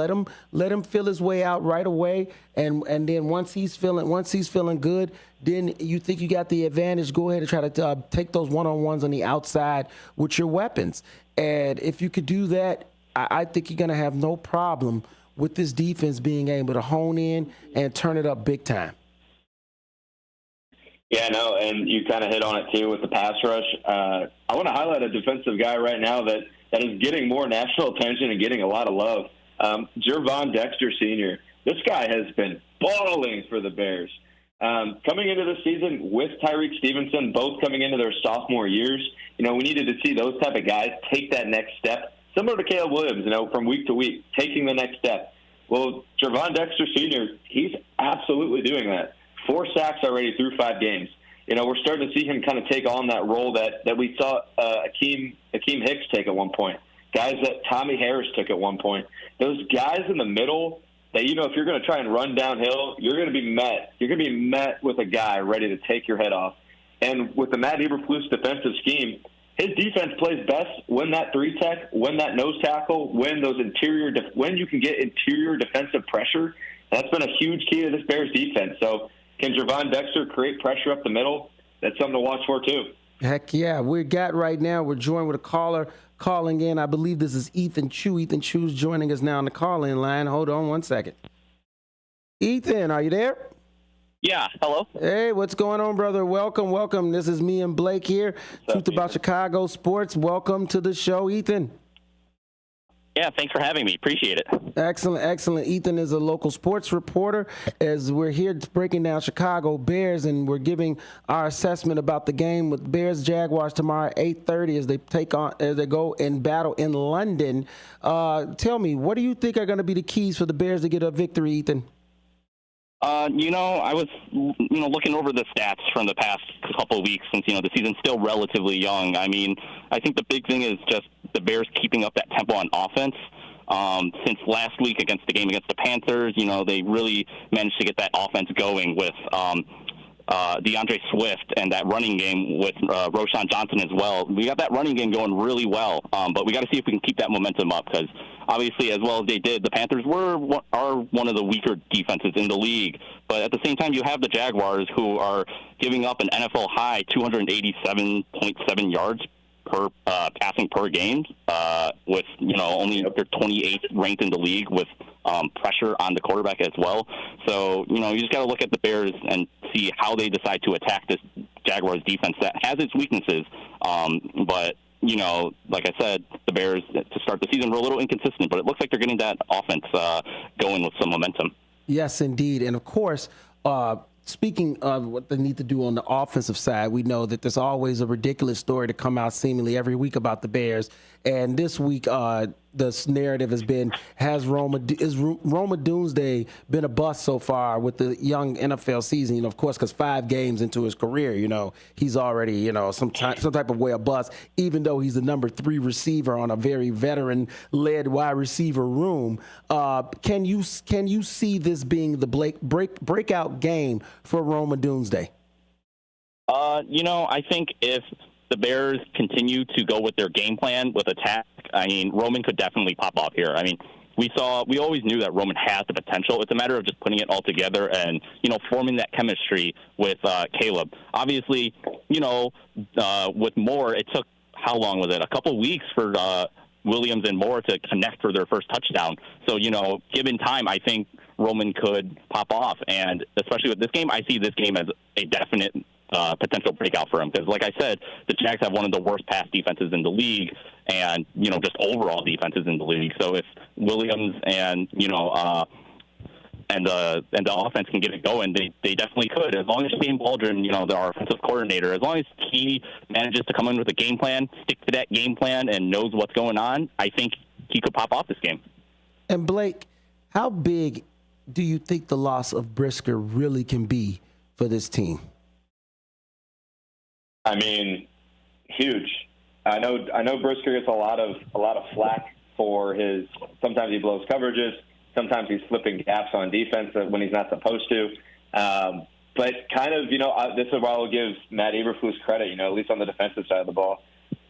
Let him feel his way out right away, and then once he's feeling good, then you think you got the advantage. Go ahead and try to take those one-on-ones on the outside with your weapons. And if you could do that, I think you're gonna have no problem with this defense being able to hone in and turn it up big time. Yeah, no, and you kind of hit on it too with the pass rush. I want to highlight a defensive guy right now that is getting more national attention and getting a lot of love. Gervon Dexter Sr. This guy has been balling for the Bears. Coming into the season with Tyreek Stevenson, both coming into their sophomore years, we needed to see those type of guys take that next step, similar to Caleb Williams, from week to week, taking the next step. Well, Gervon Dexter Sr., he's absolutely doing that. 4 sacks already through 5 games. We're starting to see him kind of take on that role that we saw Akeem Hicks take at one point, guys that Tommy Harris took at one point. Those guys in the middle that, if you're going to try and run downhill, you're going to be met with a guy ready to take your head off. And with the Matt Eberflus defensive scheme, his defense plays best when that 3-tech, when that nose tackle, when when you can get interior defensive pressure. That's been a huge key to this Bears defense. So can Gervon Dexter create pressure up the middle? That's something to watch for, too. Heck yeah. We're joined with a caller calling in. I believe this is Ethan Chu. Ethan Chu's joining us now on the call-in line. Hold on one second. Ethan, are you there? Yeah, hello. Hey, what's going on, brother? Welcome. This is me and Blake here. Truth About Chicago Sports. Welcome to the show, Ethan. Yeah, thanks for having me. Appreciate it. Excellent. Ethan is a local sports reporter as we're here breaking down Chicago Bears, and we're giving our assessment about the game with Bears-Jaguars tomorrow at 8:30 as they go in battle in London. Tell me, what do you think are going to be the keys for the Bears to get a victory, Ethan? I was, looking over the stats from the past couple of weeks since, the season's still relatively young. I mean, I think the big thing is just the Bears keeping up that tempo on offense. Since last week against the game against the Panthers, they really managed to get that offense going with DeAndre Swift and that running game with Roschon Johnson as well. We got that running game going really well, but we got to see if we can keep that momentum up because obviously, as well as they did, the Panthers are one of the weaker defenses in the league. But at the same time, you have the Jaguars who are giving up an NFL high 287.7 yards per passing per game, with only they're 28th ranked in the league with pressure on the quarterback as well. So you just got to look at the Bears and see how they decide to attack this Jaguars defense that has its weaknesses. But like I said, the Bears to start the season were a little inconsistent, but it looks like they're getting that offense going with some momentum. Yes, indeed, and of course. Speaking of what they need to do on the offensive side, we know that there's always a ridiculous story to come out seemingly every week about the Bears. And this week, the narrative has Roma Doomsday been a bust so far with the young NFL season? Of course, because 5 games into his career, he's already, some type of way a bust, even though he's the number 3 receiver on a very veteran-led wide receiver room. Can you see this being the breakout game for Roma Doomsday? I think if the Bears continue to go with their game plan with attack, Roman could definitely pop off here. We always knew that Roman has the potential. It's a matter of just putting it all together and, forming that chemistry with Caleb. Obviously, with Moore, it took, how long was it? A couple weeks for Williams and Moore to connect for their first touchdown. So, given time, I think Roman could pop off. And especially with this game, I see this game as a definite potential breakout for him because, like I said, the Jags have one of the worst pass defenses in the league, and just overall defenses in the league. So if Williams and and the offense can get it going, they definitely could. As long as Shane Waldron, our offensive coordinator, as long as he manages to come in with a game plan, stick to that game plan, and knows what's going on, I think he could pop off this game. And Blake, how big do you think the loss of Brisker really can be for this team? Huge. I know Brisker gets a lot of flack for his. Sometimes he blows coverages. Sometimes he's flipping gaps on defense when he's not supposed to. But kind of, this is where I'll give Matt Eberflus credit. At least on the defensive side of the ball,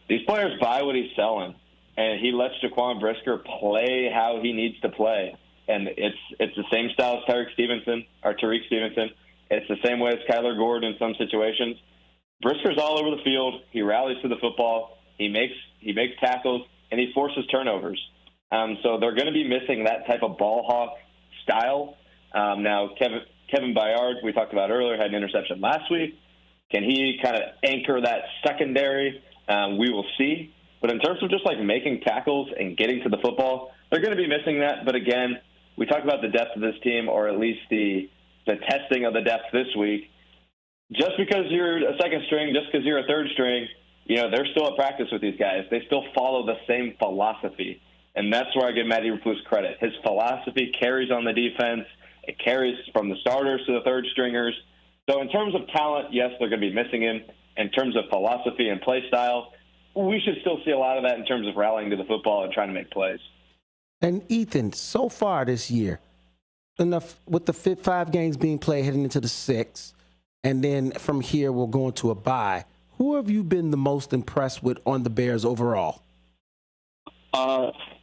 these players buy what he's selling, and he lets Jaquan Brisker play how he needs to play. And it's the same style as Tariq Stevenson. It's the same way as Kyler Gordon in some situations. Brisker's all over the field. He rallies to the football. He makes tackles, and he forces turnovers. So they're going to be missing that type of ball hawk style. Now, Kevin Byard, we talked about earlier, had an interception last week. Can he kind of anchor that secondary? We will see. But in terms of just like making tackles and getting to the football, they're going to be missing that. But again, we talk about the depth of this team, or at least the testing of the depth this week. Just because you're a second string, just because you're a third string, they're still at practice with these guys. They still follow the same philosophy. And that's where I give Matt Eberflus credit. His philosophy carries on the defense. It carries from the starters to the third stringers. So in terms of talent, yes, they're going to be missing him. In terms of philosophy and play style, we should still see a lot of that in terms of rallying to the football and trying to make plays. And Ethan, so far this year, with the 5 games being played heading into the 6th, and then from here we'll go into a bye, who have you been the most impressed with on the Bears overall?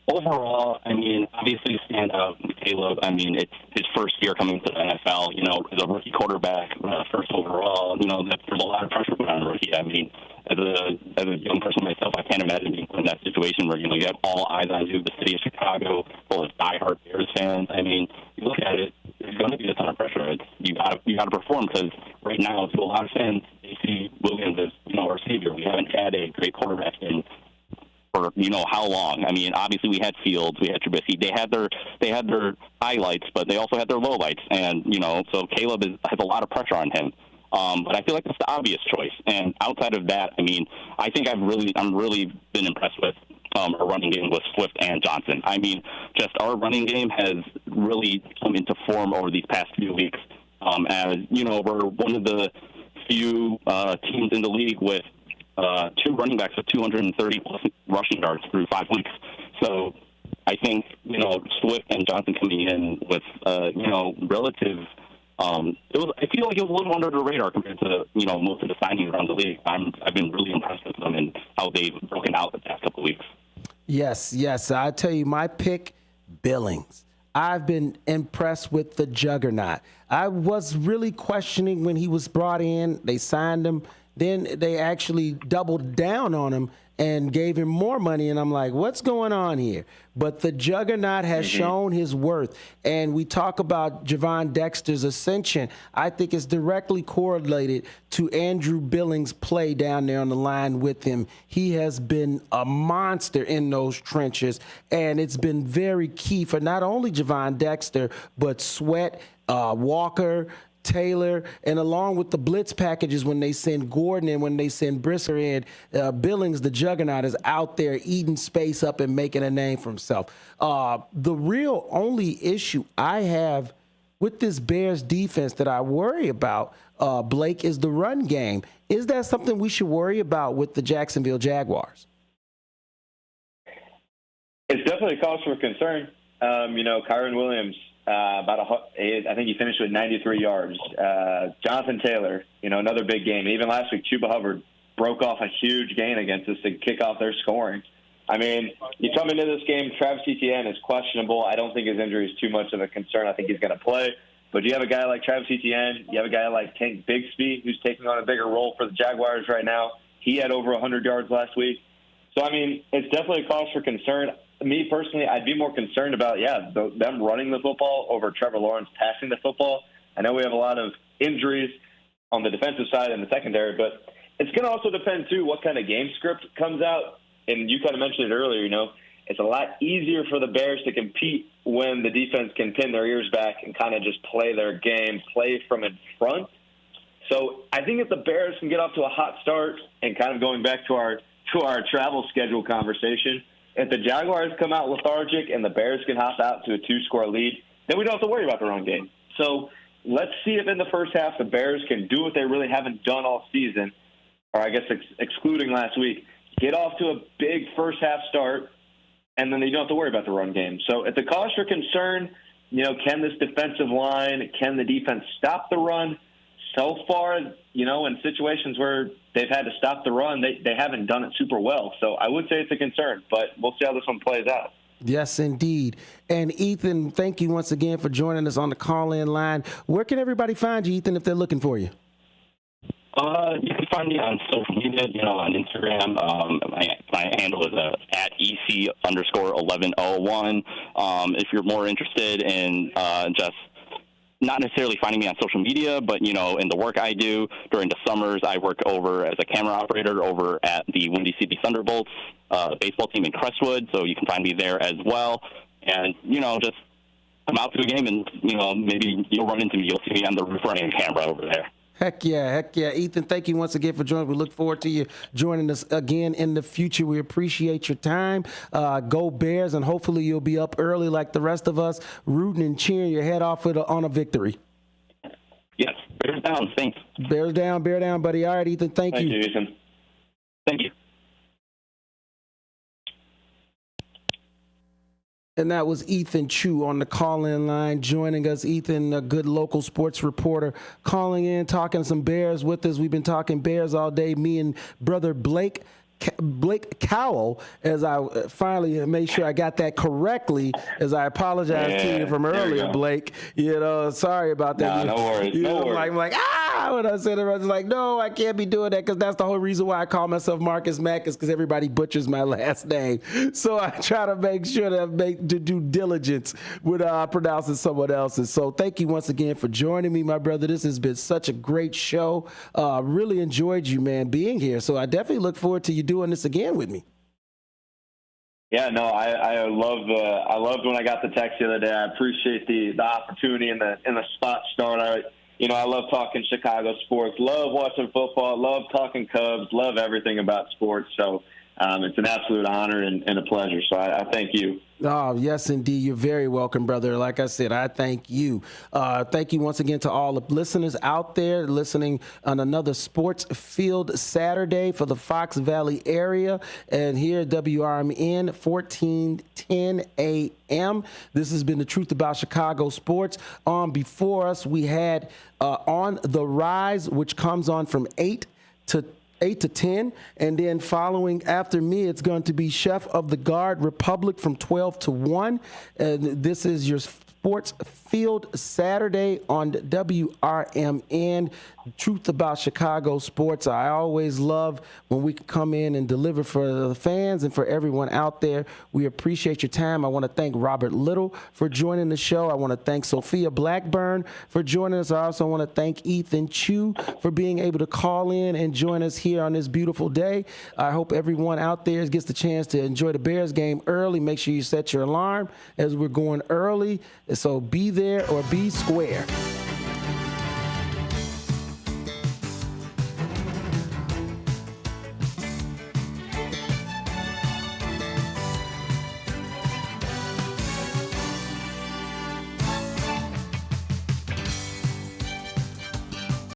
Overall, obviously stand out Caleb. It's his first year coming to the NFL, as a rookie quarterback, first overall. There's a lot of pressure put on a rookie. As a young person myself, I can't imagine being put in that situation where, you have all eyes on you, the city of Chicago, full of diehard Bears fans. You look at it, there's going to be a ton of pressure. You got to perform, because right now, to a lot of fans, they see Williams as, our savior. We haven't had a great quarterback in for how long. Obviously we had Fields, we had Trubisky. They had their highlights, but they also had their lowlights, and so Caleb has a lot of pressure on him. But I feel like it's the obvious choice. And outside of that, I think I'm really been impressed with our running game with Swift and Johnson. Just our running game has really come into form over these past few weeks. As we're one of the few teams in the league with 2 running backs with 230 plus rushing yards through 5 weeks. So I think, Swift and Johnson coming in with, relative, I feel like it was a little under the radar compared to, most of the signings around the league. I've been really impressed with them and how they've broken out the past couple of weeks. Yes. I tell you, my pick, Billings. I've been impressed with the juggernaut. I was really questioning when he was brought in. They signed him. Then they actually doubled down on him and gave him more money. And I'm like, what's going on here? But the juggernaut has shown his worth. And we talk about Javon Dexter's ascension. I think it's directly correlated to Andrew Billings' play down there on the line with him. He has been a monster in those trenches. And it's been very key for not only Javon Dexter, but Sweat, Walker, Taylor, and along with the blitz packages when they send Gordon and when they send Brisker in, Billings, the juggernaut, is out there eating space up and making a name for himself. The real only issue I have with this Bears defense that I worry about, Blake, is the run game. Is that something we should worry about with the Jacksonville Jaguars? It's definitely a cause for concern. Kyron Williams, I think he finished with 93 yards. Jonathan Taylor, another big game. Even last week, Chuba Hubbard broke off a huge gain against us to kick off their scoring. You come into this game, Travis Etienne is questionable. I don't think his injury is too much of a concern. I think he's going to play. But you have a guy like Travis Etienne. You have a guy like Tank Bigsby, who's taking on a bigger role for the Jaguars right now. He had over 100 yards last week. So, it's definitely a cause for concern. Me personally, I'd be more concerned about, them running the football over Trevor Lawrence passing the football. I know we have a lot of injuries on the defensive side and the secondary, but it's going to also depend, too, what kind of game script comes out. And you kind of mentioned it earlier, it's a lot easier for the Bears to compete when the defense can pin their ears back and kind of just play their game, play from in front. So I think if the Bears can get off to a hot start, and kind of going back to our travel schedule conversation, if the Jaguars come out lethargic and the Bears can hop out to a 2-score lead, then we don't have to worry about the run game. So let's see if in the first half the Bears can do what they really haven't done all season, or I guess excluding last week, get off to a big first half start, and then you don't have to worry about the run game. So at the cause for concern, can this defensive line, can the defense stop the run? So far, in situations where they've had to stop the run, they haven't done it super well. So I would say it's a concern, but we'll see how this one plays out. Yes, indeed. And Ethan, thank you once again for joining us on the call-in line. Where can everybody find you, Ethan, if they're looking for you? You can find me on social media, on Instagram. My handle is at EC_1101. If you're more interested in just not necessarily finding me on social media, but, in the work I do during the summers, I work over as a camera operator over at the Windy City Thunderbolts baseball team in Crestwood, so you can find me there as well. And, just come out to a game and, maybe you'll run into me. You'll see me on the roof running a camera over there. Heck yeah. Ethan, thank you once again for joining. We look forward to you joining us again in the future. We appreciate your time. Go Bears, and hopefully you'll be up early like the rest of us, rooting and cheering your head off on a victory. Yes, Bears down. Thanks. Bears down, buddy. All right, Ethan, thank you. Thank you, Ethan. Thank you. And that was Ethan Chu on the call-in line joining us. Ethan, a good local sports reporter, calling in, talking some Bears with us. We've been talking Bears all day, me and brother Blake Cowell, as I finally made sure I got that correctly, as I apologize to you from earlier, Blake. Sorry about that. No worries. No worries. I'm like, when I said it, I was like, no, I can't be doing that, because that's the whole reason why I call myself Marcus Mack, is because everybody butchers my last name. So I try to make sure that I make the due diligence with pronouncing someone else's. So thank you once again for joining me, my brother. This has been such a great show. Really enjoyed you, man, being here. So I definitely look forward to you doing this again with me. Yeah, no, I loved when I got the text the other day. I appreciate the opportunity and the spot start. I love talking Chicago sports, love watching football, love talking Cubs, love everything about sports. So it's an absolute honor and a pleasure. So I thank you. Oh, yes, indeed. You're very welcome, brother. Like I said, I thank you. Thank you once again to all the listeners out there listening on another Sports Field Saturday for the Fox Valley area. And here at WRMN 1410 AM. This has been the Truth About Chicago Sports. Before us, we had On the Rise, which comes on from 8 to 10, and then following after me, it's going to be Chef of the Guard Republic from 12 to 1. And this is your Sports Field Saturday on WRMN, Truth About Chicago Sports. I always love when we can come in and deliver for the fans and for everyone out there. We appreciate your time. I want to thank Robert Little for joining the show. I want to thank Sophia Blackburn for joining us. I also want to thank Ethan Chu for being able to call in and join us here on this beautiful day. I hope everyone out there gets the chance to enjoy the Bears game early. Make sure you set your alarm as we're going early. So be there or be square.